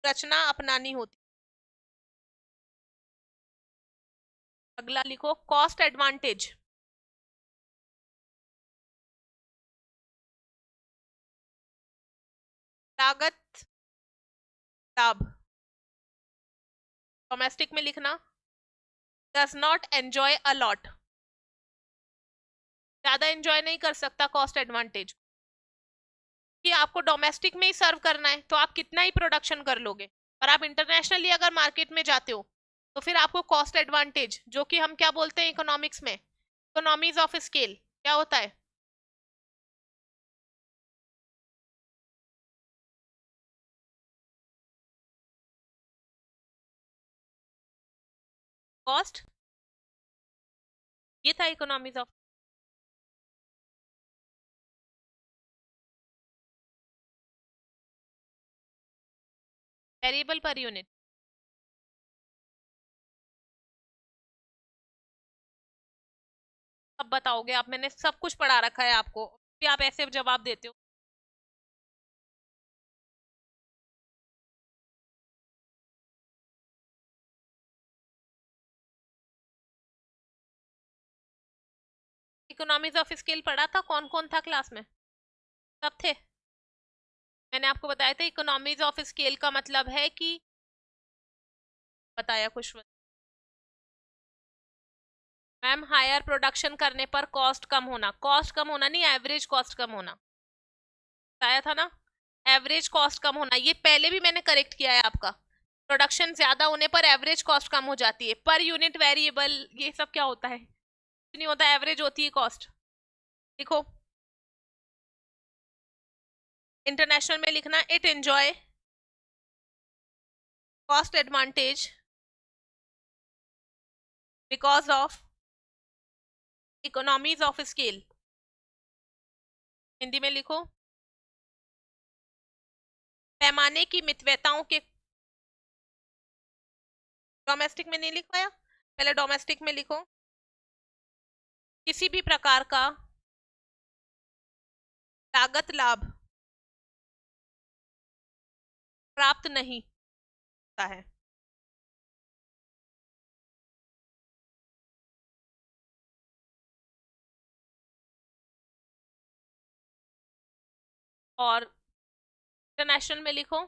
रचना अपनानी होती। अगला लिखो कॉस्ट एडवांटेज। लागत लाभ। डोमेस्टिक में लिखना does not enjoy a lot, ज्यादा एंजॉय नहीं कर सकता कॉस्ट एडवांटेज। कि आपको डोमेस्टिक में ही सर्व करना है तो आप कितना ही प्रोडक्शन कर लोगे, और आप इंटरनेशनली अगर मार्केट में जाते हो तो फिर आपको कॉस्ट एडवांटेज, जो कि हम क्या बोलते हैं इकोनॉमिक्स में, इकोनॉमीज ऑफ स्केल, क्या होता है? कॉस्ट, ये था economies of variable per unit. अब बताओगे आप, मैंने सब कुछ पढ़ा रखा है आपको, फिर आप ऐसे जवाब देते हो। इकोनॉमीज ऑफ स्केल पढ़ा था, कौन कौन था क्लास में? सब थे। मैंने आपको बताया था इकोनॉमीज ऑफ स्केल का मतलब है कि, बताया कुछ मैम, हायर प्रोडक्शन करने पर कॉस्ट कम होना, कॉस्ट कम होना नहीं, एवरेज कॉस्ट कम होना, बताया था ना। एवरेज कॉस्ट कम होना, ये पहले भी मैंने करेक्ट किया है आपका। प्रोडक्शन ज्यादा होने पर एवरेज कॉस्ट कम हो जाती है, पर यूनिट वेरिएबल ये सब क्या होता है? कुछ नहीं होता, एवरेज होती है कॉस्ट। लिखो इंटरनेशनल में लिखना it enjoy cost advantage because of economies of scale. Hindi में लिखो पैमाने की मितव्यताओं के, डोमेस्टिक में नहीं लिख पाया, पहले डोमेस्टिक में लिखो किसी भी प्रकार का लागत लाभ प्राप्त नहीं होता है। और इंटरनेशनल में लिखो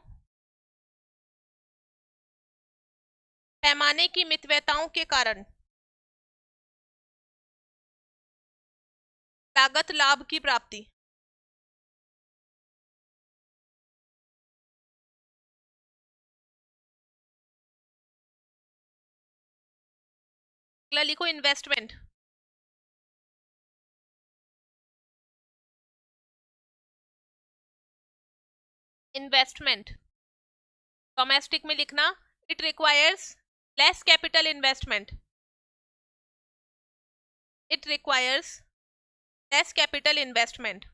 पैमाने की मितव्यताओं के कारण लागत लाभ की प्राप्ति। अगला लिखो इन्वेस्टमेंट। इन्वेस्टमेंट डोमेस्टिक में लिखना it requires less capital investment, it requires less capital investment.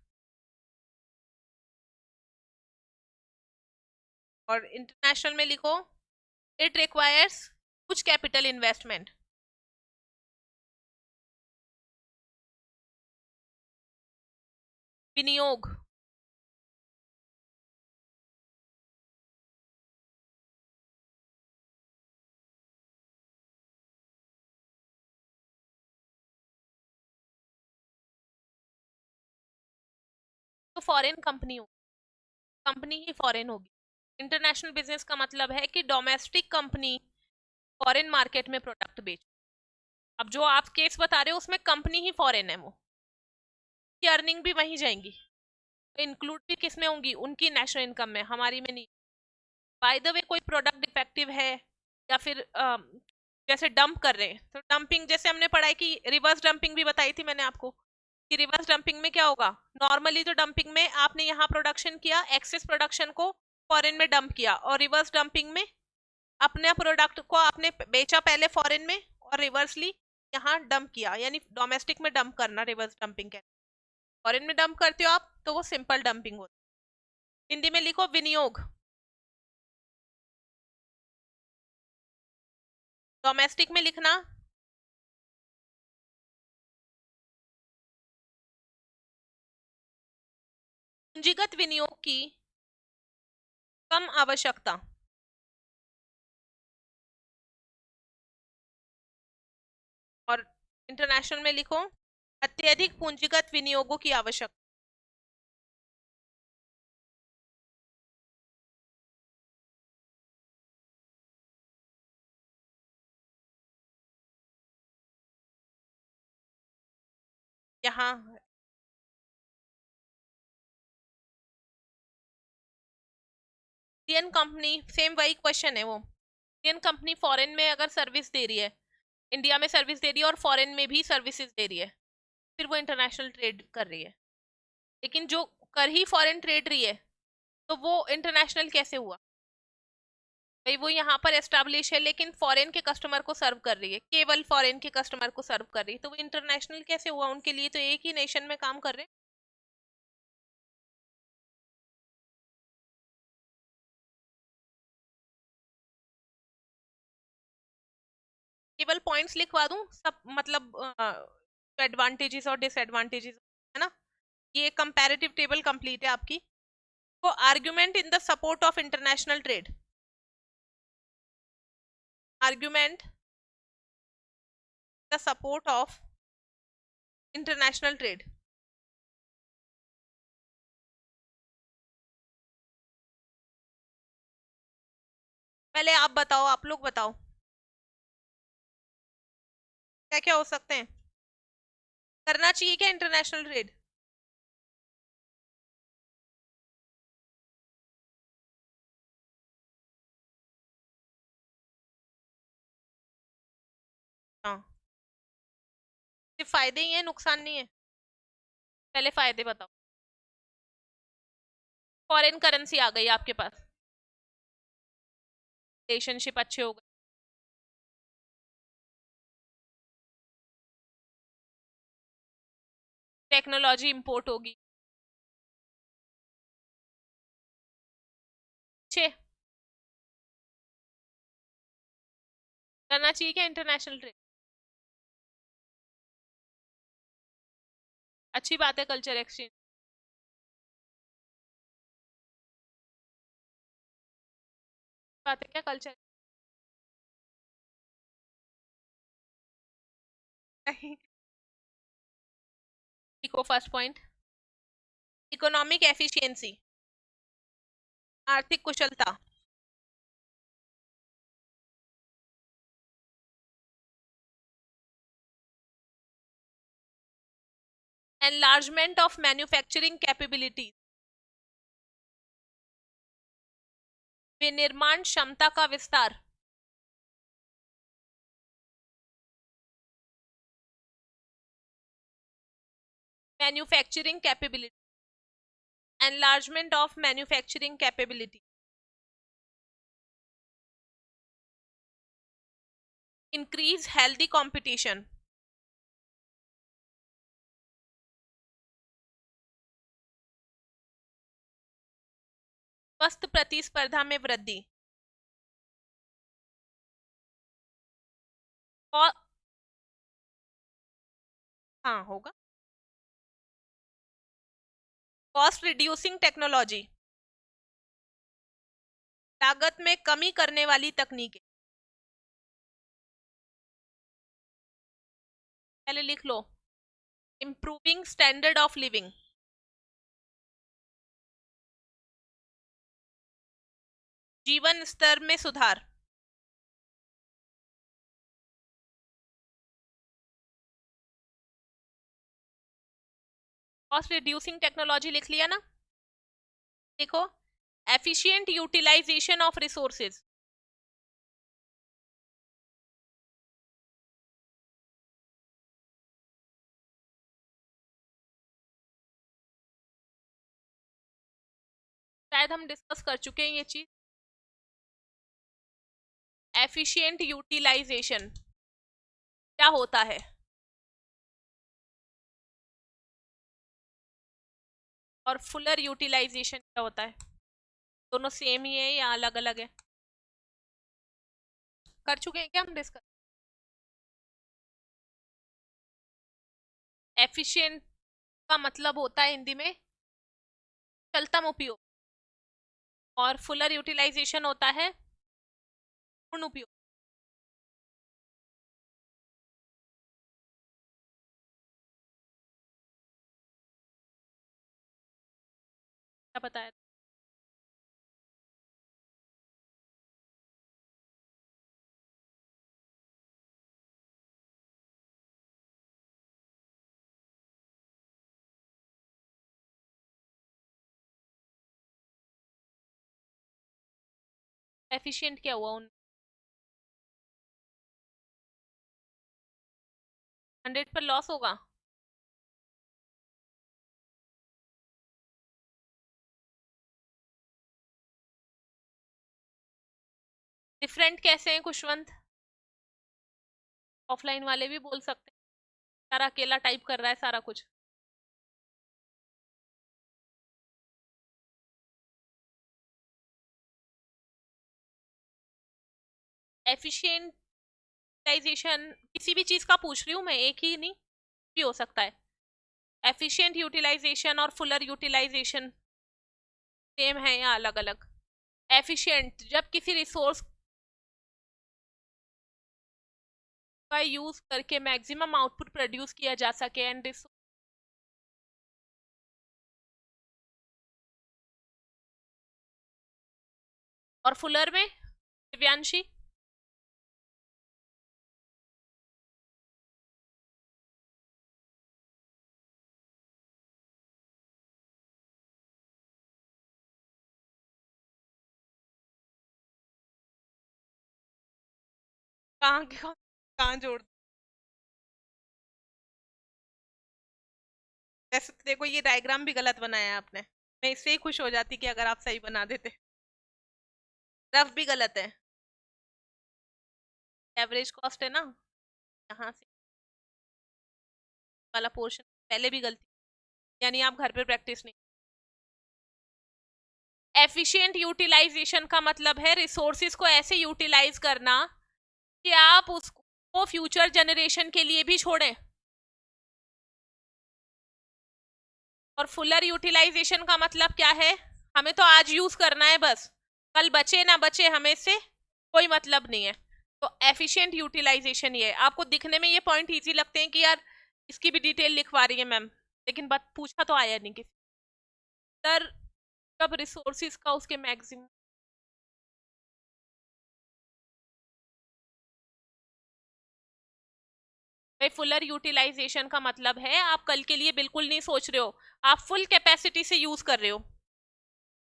और इंटरनेशनल में लिखो इट रिक्वायर्स कुछ कैपिटल इन्वेस्टमेंट। विनियोग, तो फॉरेन कंपनी होगी, कंपनी ही फॉरेन होगी। इंटरनेशनल बिजनेस का मतलब है कि डोमेस्टिक कंपनी फॉरेन मार्केट में प्रोडक्ट बेच। अब जो आप केस बता रहे हो उसमें कंपनी ही फॉरेन है, वो की अर्निंग भी वहीं जाएंगी, तो इंक्लूड भी किस में होंगी? उनकी नेशनल इनकम में, हमारी में नहीं। बाय द वे कोई प्रोडक्ट डिफेक्टिव है या फिर जैसे डंप कर रहे हैं, तो डंपिंग जैसे हमने पढ़ा है कि रिवर्स डंपिंग भी बताई थी मैंने आपको कि रिवर्स डंपिंग में क्या होगा। नॉर्मली तो डंपिंग में आपने यहाँ प्रोडक्शन किया, एक्सेस प्रोडक्शन को फॉरेन में डंप किया, और रिवर्स डंपिंग में अपने प्रोडक्ट को आपने बेचा पहले फॉरेन में और रिवर्सली यहाँ डंप किया, यानी डोमेस्टिक में डंप करना रिवर्स डंपिंग कहते हैं। फॉरेन में डंप करते हो आप तो वो सिंपल डंपिंग होती है। हिंदी में लिखो विनियोग। डोमेस्टिक में लिखना पूंजीगत विनियोग की कम आवश्यकता। और इंटरनेशनल में लिखो अत्यधिक पूंजीगत विनियोगों की आवश्यकता। यहाँ इंडियन कंपनी, सेम वही क्वेश्चन है वो। इंडियन कंपनी फॉरेन में अगर सर्विस दे रही है, इंडिया में सर्विस दे रही है और फॉरेन में भी सर्विसेज दे रही है, फिर वो इंटरनेशनल ट्रेड कर रही है। लेकिन जो कर ही फॉरेन ट्रेड रही है तो वो इंटरनेशनल कैसे हुआ? भाई वो यहाँ पर एस्टेब्लिश है लेकिन फॉरेन के कस्टमर को सर्व कर रही है, केवल फॉरेन के कस्टमर को सर्व कर रही है, तो वो इंटरनेशनल कैसे हुआ? उनके लिए तो एक ही नेशन में काम कर रहे हैं। केवल पॉइंट्स लिखवा दूं सब, मतलब एडवांटेजेस और डिसएडवांटेजेस, है ना? ये कंपैरेटिव टेबल कंप्लीट है आपकी। तो argument in the support of international trade, argument the support of international trade. पहले आप बताओ, आप लोग बताओ क्या क्या हो सकते हैं। करना चाहिए क्या इंटरनेशनल ट्रेड? हाँ, सिर्फ फायदे ही है, नुकसान नहीं है। पहले फायदे बताओ। फॉरेन करेंसी आ गई आपके पास, रिलेशनशिप अच्छे हो गए। टेक्नोलॉजी इंपोर्ट होगी। छे, करना चाहिए क्या इंटरनेशनल ट्रेड? अच्छी बात है, कल्चर एक्सचेंज। बात है क्या कल्चर? नहीं। लिखो फर्स्ट पॉइंट, इकोनॉमिक एफिशिएंसी, आर्थिक कुशलता, एनलार्जमेंट ऑफ मैन्युफैक्चरिंग कैपेबिलिटी, विनिर्माण क्षमता का विस्तार, manufacturing capability, enlargement of manufacturing capability, increase healthy competition, स्वस्थ प्रतिस्पर्धा में वृद्धि, और हाँ होगा, कॉस्ट रिड्यूसिंग टेक्नोलॉजी, लागत में कमी करने वाली तकनीकें। पहले लिख लो, इम्प्रूविंग स्टैंडर्ड ऑफ लिविंग, जीवन स्तर में सुधार, कॉस्ट रिड्यूसिंग टेक्नोलॉजी लिख लिया ना? देखो, एफिशिएंट यूटिलाइजेशन ऑफ रिसोर्सेज, शायद हम डिस्कस कर चुके हैं ये चीज। एफिशिएंट यूटिलाइजेशन क्या होता है? और फुलर यूटिलाइजेशन क्या होता है? दोनों सेम ही है या अलग अलग है? कर चुके हैं क्या हम डिस्कस? एफिशिएंट का मतलब होता है हिंदी में चलतम उपयोग, और फुलर यूटिलाइजेशन होता है पूर्ण उपयोग। क्या बताया? एफिशिएंट क्या हुआ उन 100 पर लॉस होगा? डिफरेंट कैसे हैं खुशवंत? ऑफलाइन वाले भी बोल सकते हैं। सारा अकेला टाइप कर रहा है सारा कुछ। एफिशिएंटाइजेशन किसी भी चीज का पूछ रही हूँ मैं, एक ही नहीं भी हो सकता है। एफिशिएंट यूटिलाइजेशन और फुलर यूटिलाइजेशन सेम है या अलग अलग? एफिशिएंट जब किसी रिसोर्स का यूज करके मैक्सिमम आउटपुट प्रोड्यूस किया जा सके, एंड और फुलर में दिव्यांशी? कहाँ जोड़? वैसे तो देखो ये डायग्राम भी गलत बनाया है आपने। मैं इससे ही खुश हो जाती कि अगर आप सही बना देते। रफ भी गलत है। एवरेज कॉस्ट है ना, यहाँ से वाला पोर्शन पहले भी गलती, यानी आप घर पे प्रैक्टिस नहीं। एफिशिएंट यूटिलाइजेशन का मतलब है रिसोर्सेज को ऐसे यूटिलाइज करना कि आप उसको फ्यूचर जनरेशन के लिए भी छोड़ें। और फुलर यूटिलाइजेशन का मतलब क्या है? हमें तो आज यूज करना है बस, कल बचे ना बचे हमें से कोई मतलब नहीं है। तो एफिशिएंट यूटिलाइजेशन ये है। आपको दिखने में ये पॉइंट इजी लगते हैं कि यार इसकी भी डिटेल लिखवा रही है मैम, लेकिन बात पूछा तो आया नहीं किसी सर कब रिसोर्सिस का उसके मैक्सिमम। भाई फुलर यूटिलाइजेशन का मतलब है आप कल के लिए बिल्कुल नहीं सोच रहे हो, आप फुल कैपेसिटी से यूज कर रहे हो,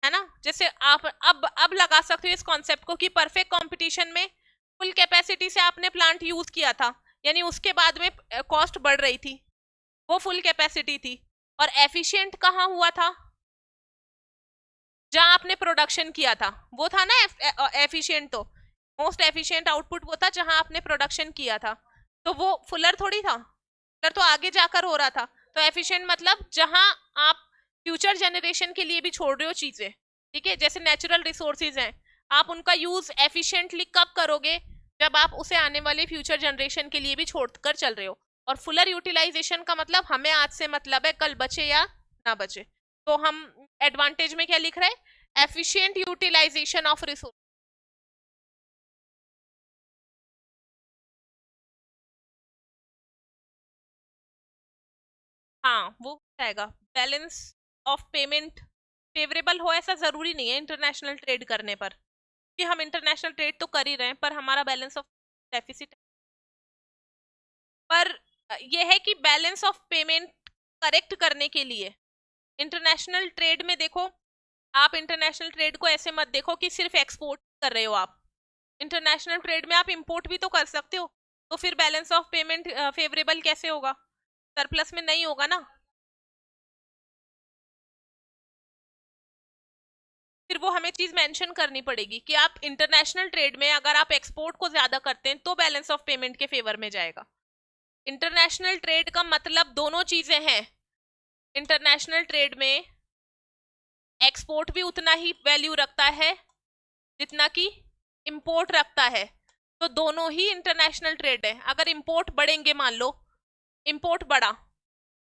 है ना? जैसे आप अब लगा सकते हो इस कॉन्सेप्ट को कि परफेक्ट कंपटीशन में फुल कैपेसिटी से आपने प्लांट यूज किया था, यानी उसके बाद में कॉस्ट बढ़ रही थी, वो फुल कैपेसिटी थी। और एफिशिएंट कहाँ हुआ था? जहां आपने प्रोडक्शन किया था, वो था ना एफिशिएंट। तो मोस्ट एफिशिएंट आउटपुट वो था जहां आपने प्रोडक्शन किया था, तो वो फुलर थोड़ी था। फुलर तो आगे जाकर हो रहा था। तो एफिशिएंट मतलब जहां आप फ्यूचर जनरेशन के लिए भी छोड़ रहे हो चीजें, ठीक है? जैसे नेचुरल रिसोर्सेज हैं, आप उनका यूज एफिशिएंटली कब करोगे? जब आप उसे आने वाले फ्यूचर जनरेशन के लिए भी छोड़कर चल रहे हो। और फुलर यूटिलाइजेशन का मतलब हमें आज से मतलब है, कल बचे या ना बचे। तो हम एडवांटेज में क्या लिख रहे हैं? Efficient utilization of resource. हाँ वो आएगा। बैलेंस ऑफ पेमेंट फेवरेबल हो ऐसा जरूरी नहीं है इंटरनेशनल ट्रेड करने पर, कि हम इंटरनेशनल ट्रेड तो कर ही रहे हैं पर हमारा बैलेंस ऑफ डेफिसिट। पर यह है कि बैलेंस ऑफ पेमेंट करेक्ट करने के लिए इंटरनेशनल ट्रेड में देखो, आप इंटरनेशनल ट्रेड को ऐसे मत देखो कि सिर्फ एक्सपोर्ट कर रहे हो आप। इंटरनेशनल ट्रेड में आप इंपोर्ट भी तो कर सकते हो, तो फिर बैलेंस ऑफ पेमेंट फेवरेबल कैसे होगा? सरप्लस में नहीं होगा ना। फिर वो हमें चीज मेंशन करनी पड़ेगी कि आप इंटरनेशनल ट्रेड में अगर आप एक्सपोर्ट को ज्यादा करते हैं तो बैलेंस ऑफ पेमेंट के फेवर में जाएगा। इंटरनेशनल ट्रेड का मतलब दोनों चीजें हैं। इंटरनेशनल ट्रेड में एक्सपोर्ट भी उतना ही वैल्यू रखता है जितना कि इंपोर्ट रखता है, तो दोनों ही इंटरनेशनल ट्रेड है। अगर इंपोर्ट बढ़ेंगे, मान लो इंपोर्ट बढ़ा,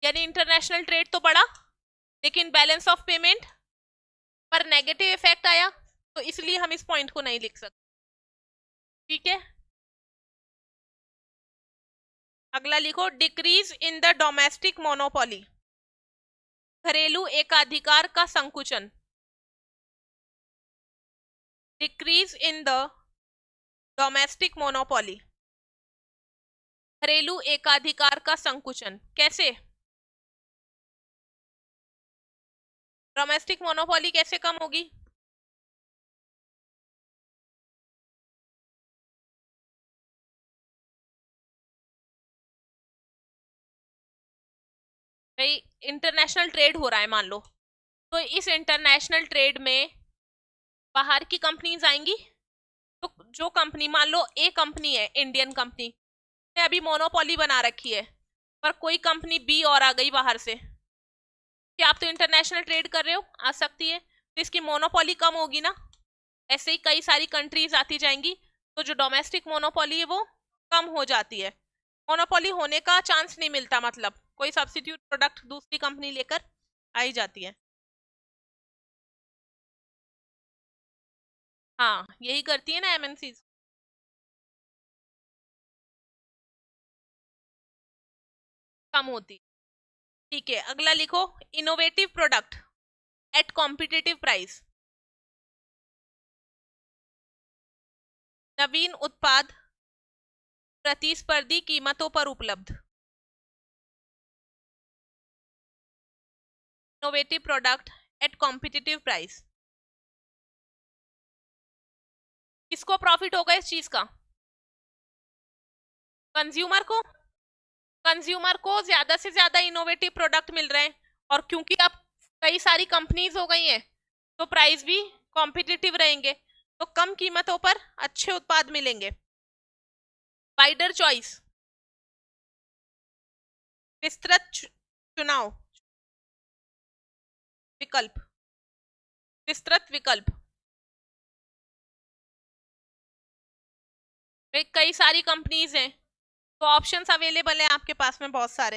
यानी इंटरनेशनल ट्रेड तो बढ़ा, लेकिन बैलेंस ऑफ पेमेंट पर नेगेटिव इफेक्ट आया, तो इसलिए हम इस पॉइंट को नहीं लिख सकते। ठीक है, अगला लिखो, decrease in the domestic monopoly, घरेलू एकाधिकार का संकुचन। Decrease in the domestic monopoly, घरेलू एकाधिकार का संकुचन। कैसे? डोमेस्टिक मोनोपोली कैसे कम होगी? भाई इंटरनेशनल ट्रेड हो रहा है मान लो, तो इस इंटरनेशनल ट्रेड में बाहर की कंपनीज आएंगी, तो जो कंपनी, मान लो ए कंपनी है, इंडियन कंपनी ने अभी मोनोपोली बना रखी है, पर कोई कंपनी बी और आ गई बाहर से, कि आप तो इंटरनेशनल ट्रेड कर रहे हो, आ सकती है, तो इसकी मोनोपोली कम होगी ना। ऐसे ही कई सारी कंट्रीज आती जाएंगी, तो जो डोमेस्टिक मोनोपोली है वो कम हो जाती है। मोनोपोली होने का चांस नहीं मिलता, मतलब कोई सब्स्टिट्यूट प्रोडक्ट दूसरी कंपनी लेकर आई जाती है। हाँ, यही करती है ना एमएनसी। कम होती। ठीक है, अगला लिखो, innovative product at competitive price, नवीन उत्पाद प्रतिस्पर्धी कीमतों पर उपलब्ध। Innovative product at competitive price, किसको प्रॉफिट होगा इस चीज का? कंज्यूमर को। कंज्यूमर को ज्यादा से ज्यादा इनोवेटिव प्रोडक्ट मिल रहे हैं, और क्योंकि अब कई सारी कंपनीज हो गई हैं, तो प्राइस भी कॉम्पिटिटिव रहेंगे, तो कम कीमतों पर अच्छे उत्पाद मिलेंगे। वाइडर चॉइस, विस्तृत चुनाव, विकल्प, विस्तृत विकल्प। कई सारी कंपनीज हैं, तो ऑप्शंस अवेलेबल हैं आपके पास में बहुत सारे।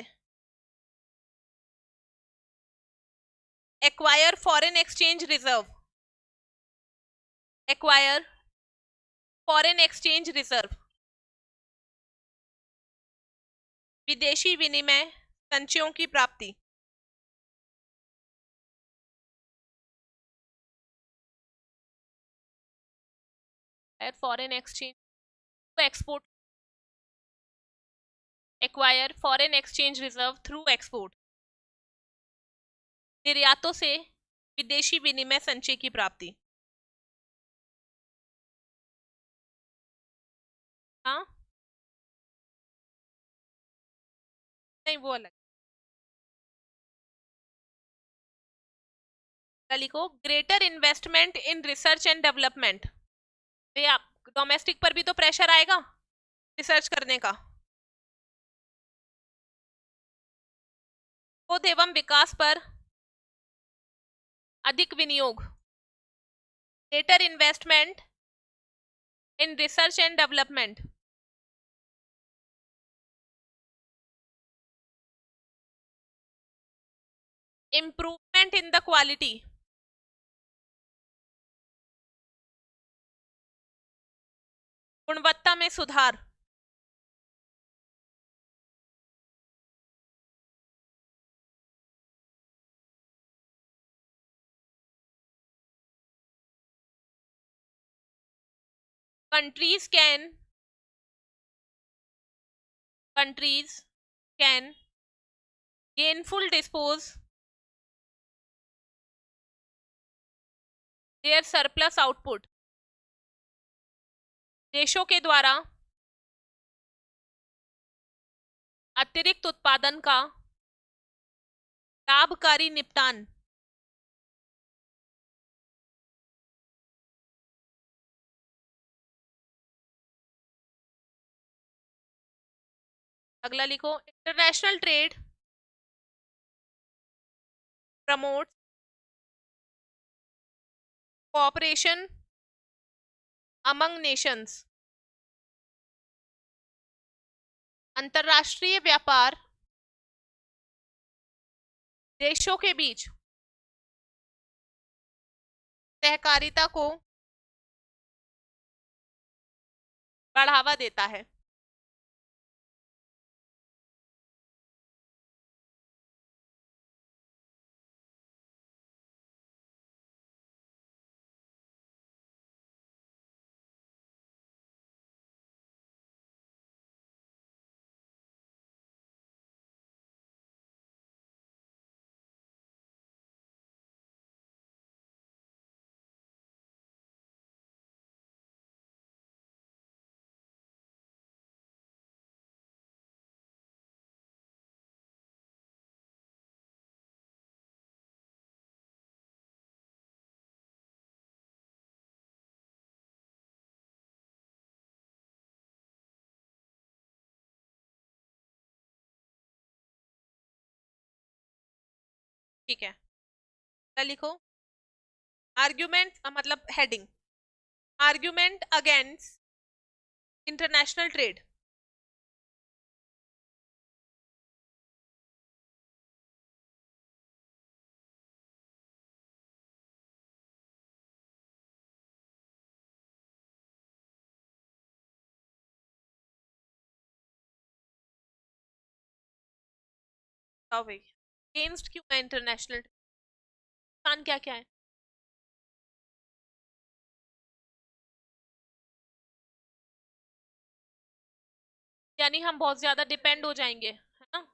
Acquire foreign exchange reserve, acquire foreign exchange reserve, विदेशी विनिमय संचयों की प्राप्ति। Foreign exchange export, acquire foreign exchange reserve through export, निर्यातों से विदेशी विनिमय संचय की प्राप्ति। हाँ, नहीं वो अलग। लिखो, greater investment in research and development, तो आप डोमेस्टिक पर भी तो प्रेशर आएगा रिसर्च करने का। शोध एवं विकास पर अधिक विनियोग, greater investment in research and development, improvement in the quality, गुणवत्ता में सुधार। countries can countries can gainful dispose their surplus output, देशों के द्वारा अतिरिक्त उत्पादन का लाभकारी निपटान। अगला लिखो, international trade promote cooperation among Nations. अंतरराष्ट्रीय व्यापार देशों के बीच सहकारिता को बढ़ावा देता है। ठीक है, अगला लिखो, आर्ग्यूमेंट मतलब heading, argument against international trade. बताओ भाई, अगेंस्ट क्यों है इंटरनेशनल, नुकसान क्या क्या है? यानी हम बहुत ज्यादा डिपेंड हो जाएंगे, है ना?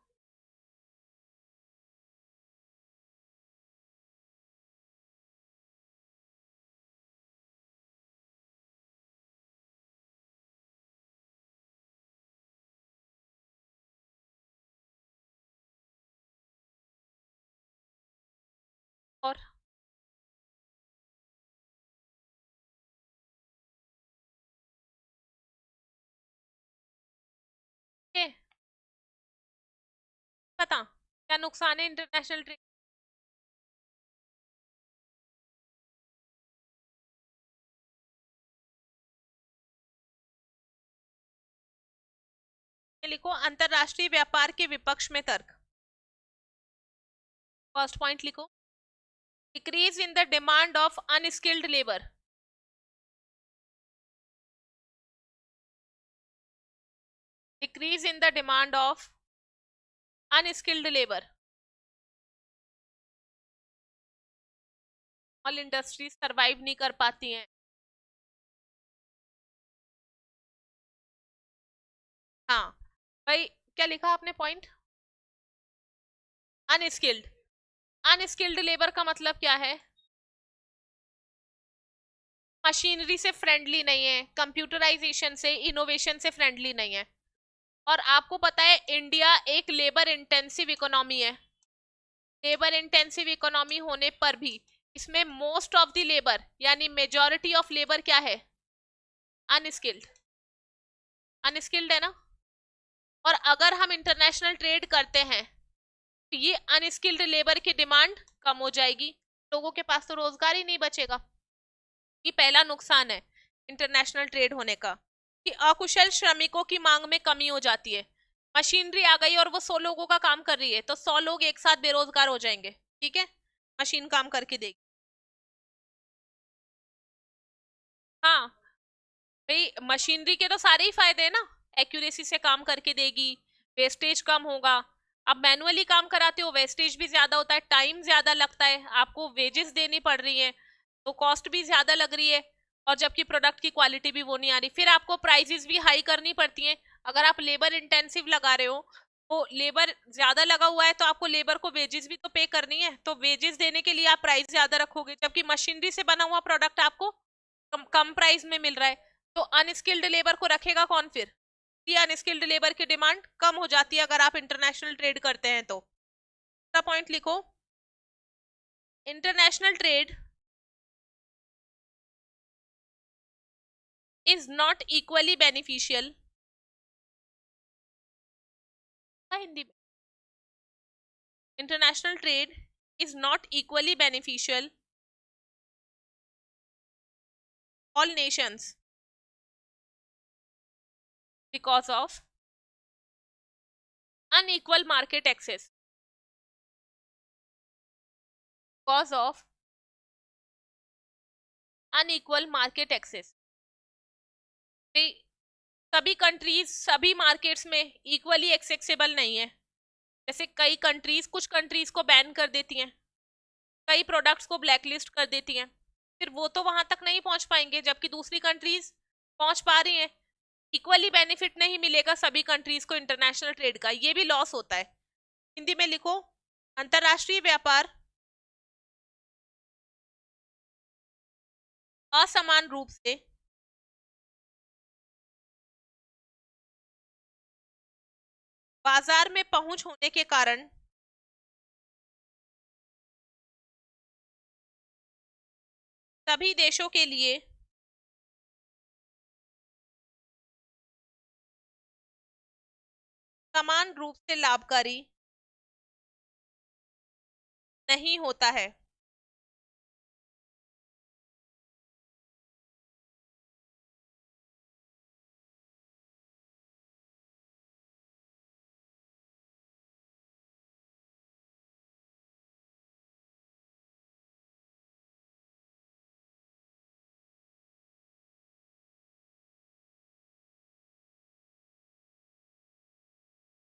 और ये पता क्या नुकसान है इंटरनेशनल ट्रेड? लिखो, अंतरराष्ट्रीय व्यापार के विपक्ष में तर्क। फर्स्ट पॉइंट लिखो, decrease in the demand of unskilled labour. Decrease in the demand of unskilled labour. All industries survive नहीं कर पाती हैं। हाँ भाई, क्या लिखा आपने पॉइंट? अनस्किल्ड, अनस्किल्ड लेबर का मतलब क्या है? मशीनरी से फ्रेंडली नहीं है, कंप्यूटराइजेशन से, इनोवेशन से फ्रेंडली नहीं है। और आपको पता है इंडिया एक लेबर इंटेंसिव इकोनॉमी है। लेबर इंटेंसिव इकोनॉमी होने पर भी इसमें मोस्ट ऑफ द लेबर यानी मेजॉरिटी ऑफ लेबर क्या है? अनस्किल्ड, अनस्किल्ड है ना? और अगर हम इंटरनेशनल ट्रेड करते हैं तो ये अनस्किल्ड लेबर की डिमांड कम हो जाएगी, लोगों के पास तो रोजगार ही नहीं बचेगा। ये पहला नुकसान है इंटरनेशनल ट्रेड होने का, कि अकुशल श्रमिकों की मांग में कमी हो जाती है। मशीनरी आ गई और वो 100 लोगों का काम कर रही है तो 100 लोग एक साथ बेरोजगार हो जाएंगे, ठीक है? मशीन काम करके देगी। हाँ भाई, मशीनरी के तो सारे ही फायदे हैं ना, एक्यूरेसी से काम करके देगी, वेस्टेज कम होगा। अब मैनुअली काम कराते हो, वेस्टेज भी ज्यादा होता है, टाइम ज्यादा लगता है, आपको वेजेस देनी पड़ रही है, तो कॉस्ट भी ज्यादा लग रही है। और जबकि प्रोडक्ट की क्वालिटी भी वो नहीं आ रही, फिर आपको प्राइजेस भी हाई करनी पड़ती हैं। अगर आप लेबर इंटेंसिव लगा रहे हो तो लेबर ज्यादा लगा हुआ है तो आपको लेबर को वेजेस भी तो पे करनी है, तो वेजेस देने के लिए आप प्राइस ज्यादा रखोगे, जबकि मशीनरी से बना हुआ प्रोडक्ट आपको कम प्राइस में मिल रहा है। तो अनस्किल्ड लेबर को रखेगा कौन फिर? ये अनस्किल्ड लेबर की डिमांड कम हो जाती है अगर आप इंटरनेशनल ट्रेड करते हैं तो। पॉइंट लिखो, international trade is not equally beneficial Hindi में, international trade is not equally beneficial all nations because of unequal market access, cause of unequal market access। सभी कंट्रीज सभी मार्केट्स में इक्वली एक्सेसिबल नहीं है। जैसे कई कंट्रीज कुछ कंट्रीज को बैन कर देती हैं, कई प्रोडक्ट्स को ब्लैकलिस्ट कर देती हैं, फिर वो तो वहां तक नहीं पहुंच पाएंगे, जबकि दूसरी कंट्रीज पहुंच पा रही हैं। इक्वली बेनिफिट नहीं मिलेगा सभी कंट्रीज को इंटरनेशनल ट्रेड का, ये भी लॉस होता है। हिंदी में लिखो, अंतरराष्ट्रीय व्यापार असमान रूप से बाजार में पहुंच होने के कारण सभी देशों के लिए समान रूप से लाभकारी नहीं होता है।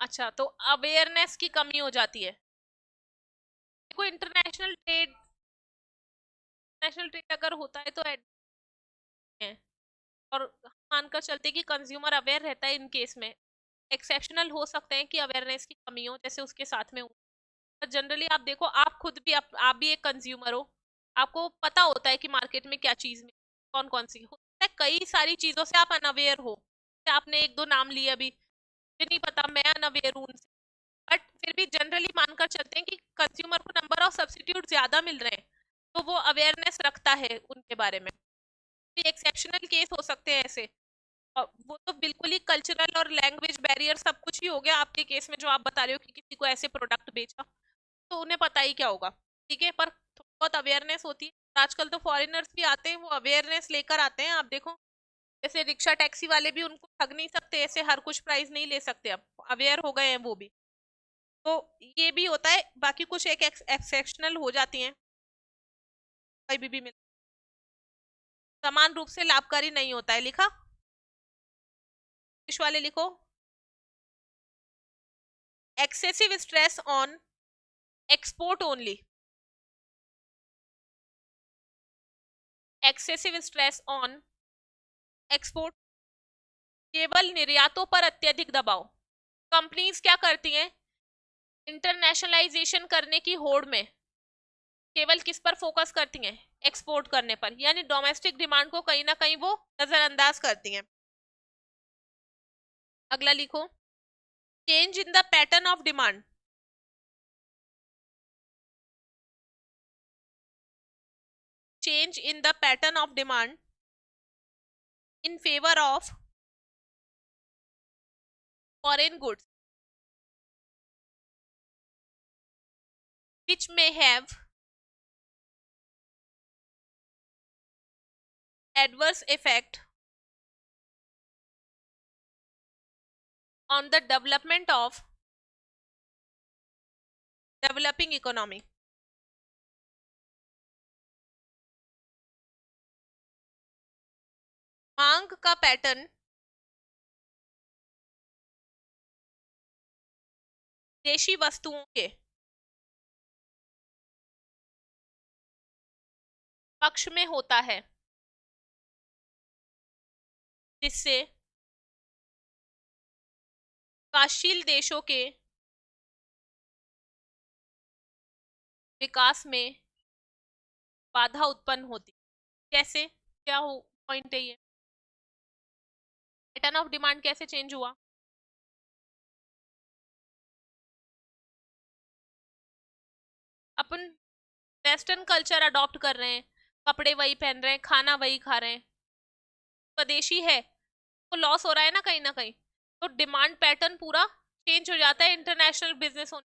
अच्छा, तो अवेयरनेस की कमी हो जाती है। देखो, इंटरनेशनल ट्रेड अगर होता है तो है, और मानकर चलते कि कंज्यूमर अवेयर रहता है। इन केस में एक्सेप्शनल हो सकते हैं कि अवेयरनेस की कमी हो, जैसे उसके साथ में हो। पर जनरली आप देखो, आप खुद भी आप भी एक कंज्यूमर हो, आपको पता होता है कि मार्केट में क्या चीज में कौन कौन सी होता है। कई सारी चीजों से आप अनअवेयर हो, आपने एक दो नाम लिए अभी, मुझे नहीं पता, मैं अनअवेयर हूँ उनसे। बट फिर भी जनरली मानकर चलते हैं कि कंज्यूमर को नंबर ऑफ सब्सिट्यूट ज्यादा मिल रहे हैं, तो वो अवेयरनेस रखता है उनके बारे में। एक्सेप्शनल केस हो सकते हैं ऐसे, और वो तो बिल्कुल ही कल्चरल और लैंग्वेज बैरियर सब कुछ ही हो गया आपके केस में, जो आप बता रहे हो कि किसी को ऐसे प्रोडक्ट बेचा तो उन्हें पता ही क्या होगा। ठीक है, पर बहुत अवेयरनेस होती है। आजकल तो फॉरेनर्स भी आते हैं, वो अवेयरनेस लेकर आते हैं। आप देखो, जैसे रिक्शा टैक्सी वाले भी उनको ठग नहीं सकते ऐसे, हर कुछ प्राइस नहीं ले सकते, अब अवेयर हो गए हैं वो भी। तो ये भी होता है। बाकी कुछ एक एक्सेप्शनल हो जाती हैं, कभी भी मिल समान रूप से लाभकारी नहीं होता है। लिखा, इस वाले लिखो, excessive stress on export only, excessive stress on export, केवल निर्यातों पर अत्यधिक दबाव। कंपनीज क्या करती हैं, इंटरनेशनलाइजेशन करने की होड़ में केवल किस पर फोकस करती हैं, एक्सपोर्ट करने पर, यानी डोमेस्टिक डिमांड को कहीं ना कहीं वो नजरअंदाज करती हैं। अगला लिखो, change in the pattern of demand, change in the pattern of demand in favour of foreign goods which may have adverse effect on the development of developing economy। मांग का पैटर्न देशी वस्तुओं के पक्ष में होता है, जिससे विकासशील देशों के विकास में बाधा उत्पन्न होती। कैसे, क्या हो पॉइंट है ये, पैटर्न ऑफ डिमांड कैसे चेंज हुआ। अपन वेस्टर्न कल्चर अडॉप्ट कर रहे हैं, कपड़े वही पहन रहे हैं, खाना वही खा रहे हैं, स्वदेशी है, तो लॉस हो रहा है ना कहीं, तो डिमांड पैटर्न पूरा चेंज हो जाता है इंटरनेशनल बिजनेस होने,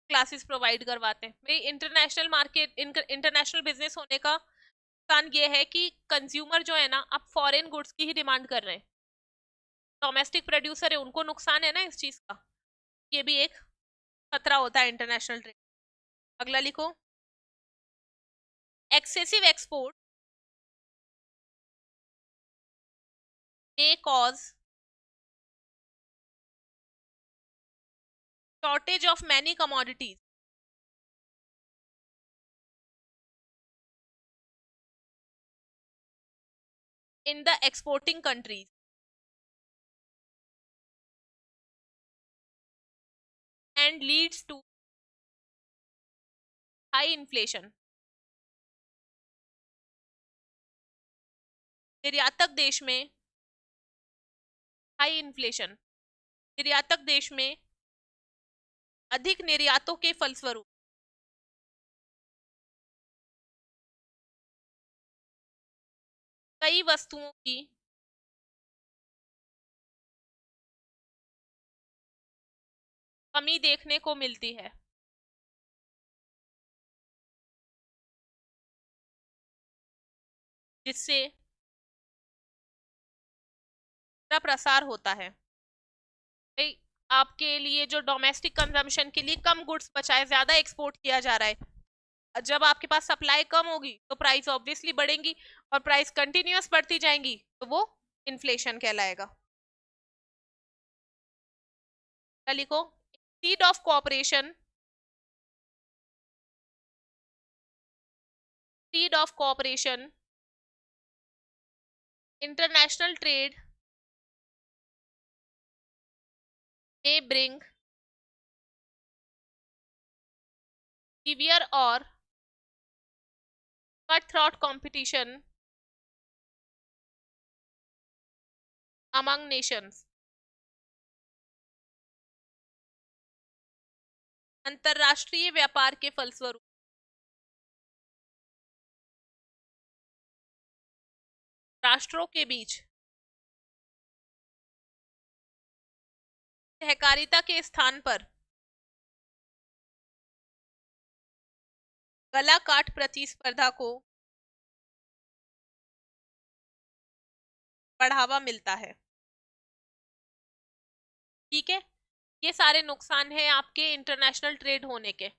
क्लासेस प्रोवाइड करवाते हैं भाई। इंटरनेशनल मार्केट, इंटरनेशनल बिजनेस होने का नुकसान ये है कि कंज्यूमर जो है ना अब फॉरेन गुड्स की ही डिमांड कर रहे हैं। डोमेस्टिक प्रोड्यूसर है उनको नुकसान है ना इस चीज का, ये भी एक खतरा होता है इंटरनेशनल ट्रेड। अगला लिखो, excessive export may cause shortage of many commodities in the exporting countries and leads to high inflation। निर्यातक देश में हाई इन्फ्लेशन, निर्यातक देश में अधिक निर्यातों के फलस्वरूप कई वस्तुओं की कमी देखने को मिलती है, जिससे का प्रसार होता है। भाई आपके लिए जो डोमेस्टिक कंजम्पशन के लिए कम गुड्स बचा है, ज्यादा एक्सपोर्ट किया जा रहा है, जब आपके पास सप्लाई कम होगी तो प्राइस ऑब्वियसली बढ़ेंगी, और प्राइस कंटिन्यूअस बढ़ती जाएंगी तो वो इन्फ्लेशन कहलाएगा। क्या लिखो, seed of cooperation, seed of cooperation, international trade may bring severe or cutthroat competition among nations। अंतरराष्ट्रीय व्यापार के फलस्वरूप राष्ट्रों के बीच सहकारिता के स्थान पर गला काट प्रतिस्पर्धा को बढ़ावा मिलता है। ठीक है, ये सारे नुकसान हैं आपके इंटरनेशनल ट्रेड होने के।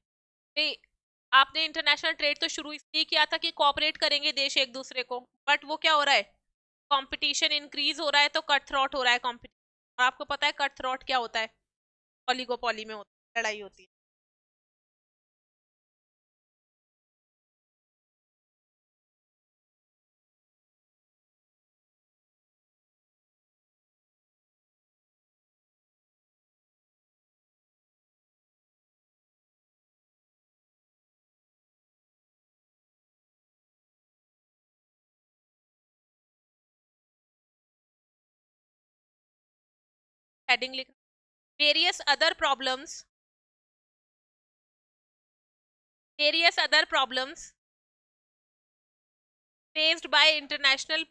आपने इंटरनेशनल ट्रेड तो शुरू इसलिए किया था कि कोऑपरेट करेंगे देश एक दूसरे को, बट वो क्या हो रहा है, कंपटीशन इंक्रीज हो रहा है तो कट थ्रॉट हो रहा है कंपटीशन। और आपको पता है कट थ्रॉट क्या होता है, ओलिगोपॉली में होता है, लड़ाई होती है। हेडिंग लिख, various other problems, various other problems faced by international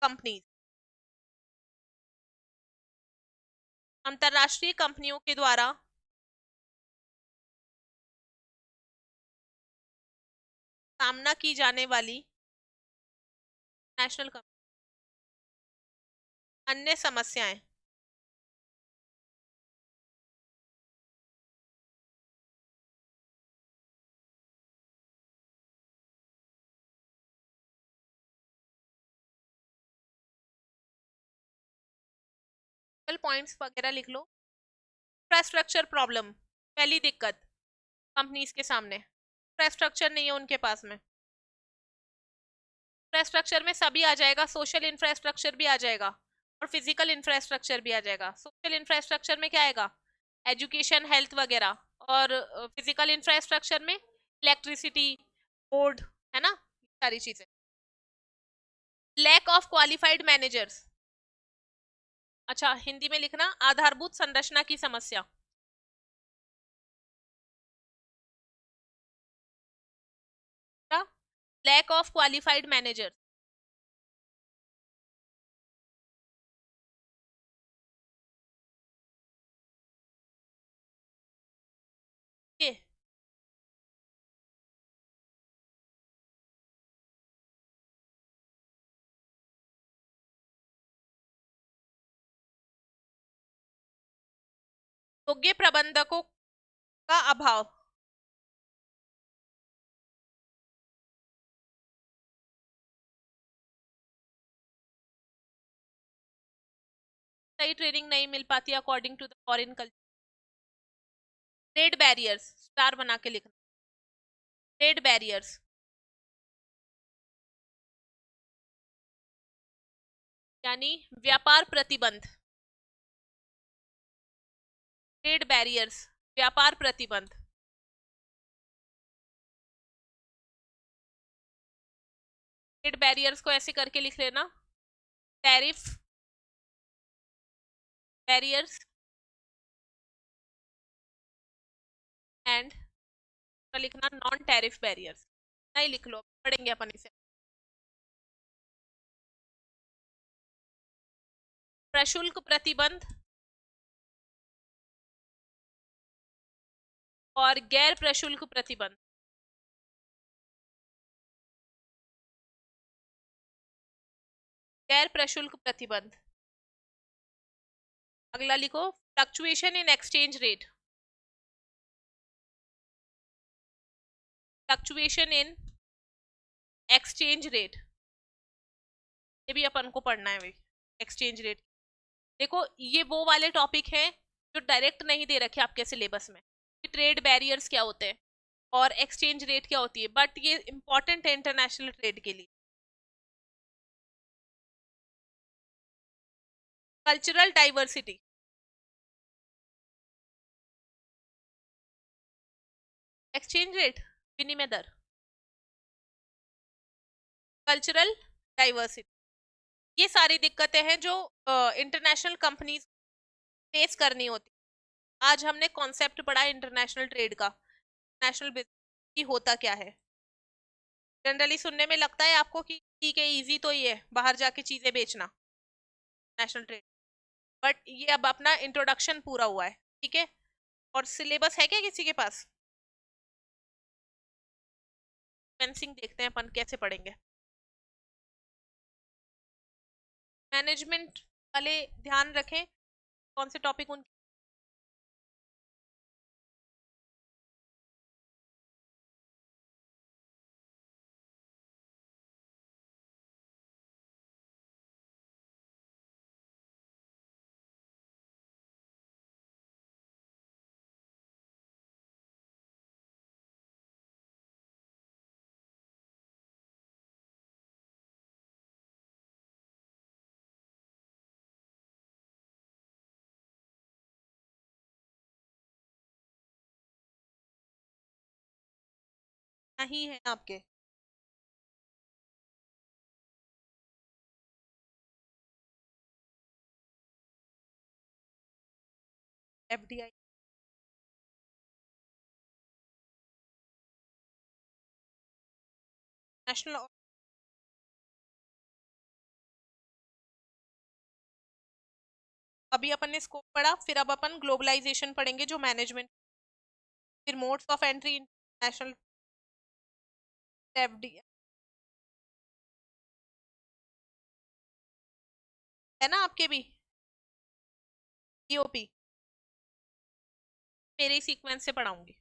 companies, अंतरराष्ट्रीय कंपनियों के द्वारा सामना की जाने वाली नेशनल अन्य समस्याएं। पॉइंट्स वगैरह लिख लो। इंफ्रास्ट्रक्चर प्रॉब्लम, पहली दिक्कत कंपनीज के सामने, इंफ्रास्ट्रक्चर नहीं है उनके पास में। इंफ्रास्ट्रक्चर में सभी आ जाएगा, सोशल इंफ्रास्ट्रक्चर भी आ जाएगा और फिजिकल इंफ्रास्ट्रक्चर भी आ जाएगा। सोशल इंफ्रास्ट्रक्चर में क्या आएगा, एजुकेशन, हेल्थ वगैरह, और फिजिकल इंफ्रास्ट्रक्चर में इलेक्ट्रिसिटी, बोर्ड, है ना, सारी चीजें। लैक ऑफ क्वालिफाइड मैनेजर्स, अच्छा हिंदी में लिखना, आधारभूत संरचना की समस्या। लैक ऑफ क्वालिफाइड मैनेजर, योग्य प्रबंधकों का अभाव, सही ट्रेनिंग नहीं मिल पाती according to the foreign culture. Trade barriers, star बना के लिखना। ट्रेड बैरियर्स, यानी व्यापार प्रतिबंध। ट्रेड बैरियर्स, व्यापार प्रतिबंध। ट्रेड बैरियर्स को ऐसे करके लिख लेना, टैरिफ बैरियर्स एंड लिखना नॉन टैरिफ बैरियर्स। नहीं लिख लो, पढ़ेंगे अपन इसे। प्रशुल्क प्रतिबंध और गैर प्रशुल्क प्रतिबंध। गैर प्रशुल्क प्रतिबंध। अगला लिखो, fluctuation in exchange rate. Fluctuation in exchange rate, ये भी अपन को पढ़ना है भाई। एक्सचेंज रेट, देखो ये वो वाले टॉपिक हैं जो डायरेक्ट नहीं दे रखे आपके सिलेबस में, कि ट्रेड बैरियर्स क्या होते हैं और एक्सचेंज रेट क्या होती है, बट ये इंपॉर्टेंट है इंटरनेशनल ट्रेड के लिए। कल्चरल डाइवर्सिटी, एक्सचेंज रेट, विनिमय दर। कल्चरल डाइवर्सिटी, ये सारी दिक्कतें हैं जो इंटरनेशनल कंपनीज फेस करनी होती। आज हमने कॉन्सेप्ट पढ़ा इंटरनेशनल ट्रेड का, नेशनल बिजनेस की होता क्या है। जनरली सुनने में लगता है आपको कि ठीक है, इजी तो ये है बाहर जाके चीजें बेचना, नेशनल ट्रेड, बट ये अब अपना इंट्रोडक्शन पूरा हुआ है, ठीक है। और सिलेबस है क्या किसी के पास? फेंसिंग देखते हैं अपन कैसे पढ़ेंगे। मैनेजमेंट वाले ध्यान रखें कौन से टॉपिक उन, नहीं है आपके? एफडीआई, नेशनल, अभी अपन ने स्कोप पढ़ा, फिर अब अपन ग्लोबलाइजेशन पढ़ेंगे जो मैनेजमेंट, फिर modes of entry national, FD है ना आपके भी, डीओपी मेरे ही सीक्वेंस से पढ़ाऊंगी।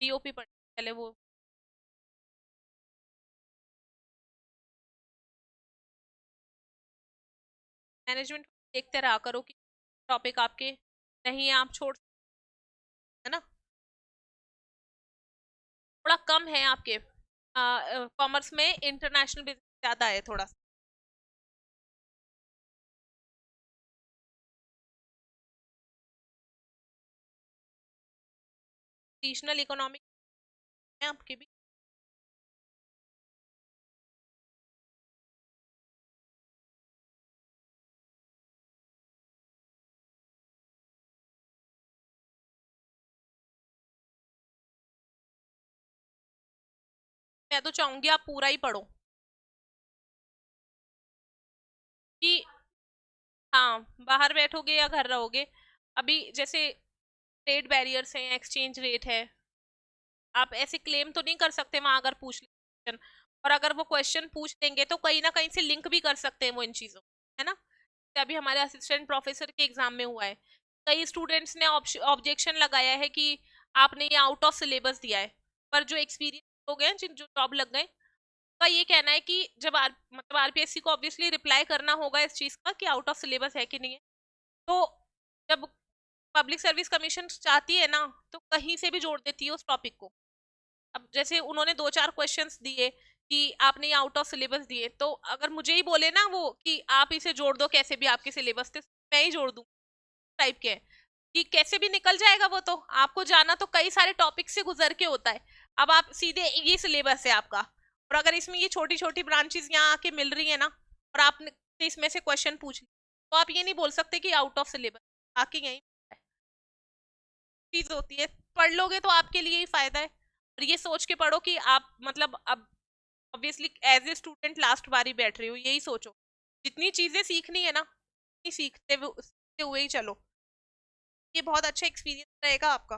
डीओपी पढ़ पहले वो, मैनेजमेंट देखते रहा करो कि टॉपिक आपके नहीं है आप छोड़, है ना। थोड़ा कम है आपके कॉमर्स में, इंटरनेशनल बिजनेस ज्यादा है थोड़ा सा। रीजनल इकोनॉमिक है आपके भी। मैं तो चाहूंगी आप पूरा ही पढ़ो, कि हाँ बाहर बैठोगे या घर रहोगे, अभी जैसे ट्रेड बैरियर्स हैं, एक्सचेंज रेट है, आप ऐसे क्लेम तो नहीं कर सकते वहां अगर पूछ ले क्वेश्चन, और अगर वो क्वेश्चन पूछ देंगे तो कहीं ना कहीं से लिंक भी कर सकते हैं वो इन चीजों, है ना। जैसे अभी हमारे असिस्टेंट प्रोफेसर के एग्जाम में हुआ है, कई स्टूडेंट्स ने ऑब्जेक्शन लगाया है कि आपने ये आउट ऑफ सिलेबस दिया है, पर जो एक्सपीरियंस लोग हैं जिन जो जॉब लग गए, का ये कहना है कि जब मतलब आरपीएससी को ऑब्वियसली रिप्लाई करना होगा इस चीज का कि आउट ऑफ सिलेबस है कि नहीं है, तो जब पब्लिक सर्विस कमीशन चाहती है ना, तो कहीं से भी जोड़ देती है उस टॉपिक को। अब जैसे उन्होंने 2-4 क्वेश्चंस दिए कि आपने ये आउट ऑफ सिलेबस दिए, तो अगर मुझे ही बोले ना वो कि आप इसे जोड़ दो कैसे भी आपके सिलेबस से, मैं ही जोड़ दूं टाइप के हैं कि कैसे भी निकल जाएगा वो। तो आपको जाना तो कई सारे टॉपिक से गुजर के होता है। अब आप सीधे ये सिलेबस है आपका, और अगर इसमें ये छोटी छोटी ब्रांचेस यहाँ आके मिल रही है ना, और आपने इसमें से क्वेश्चन पूछ लिया, तो आप ये नहीं बोल सकते कि आउट ऑफ सिलेबस, आके यही चीज होती है। पढ़ लोगे तो आपके लिए ही फायदा है, और ये सोच के पढ़ो कि आप मतलब अब obviously as a student last बार ही बैठ रही हो, यही सोचो जितनी चीजें सीखनी है ना, सीखते हुए ही चलो। ये बहुत अच्छा एक्सपीरियंस रहेगा आपका।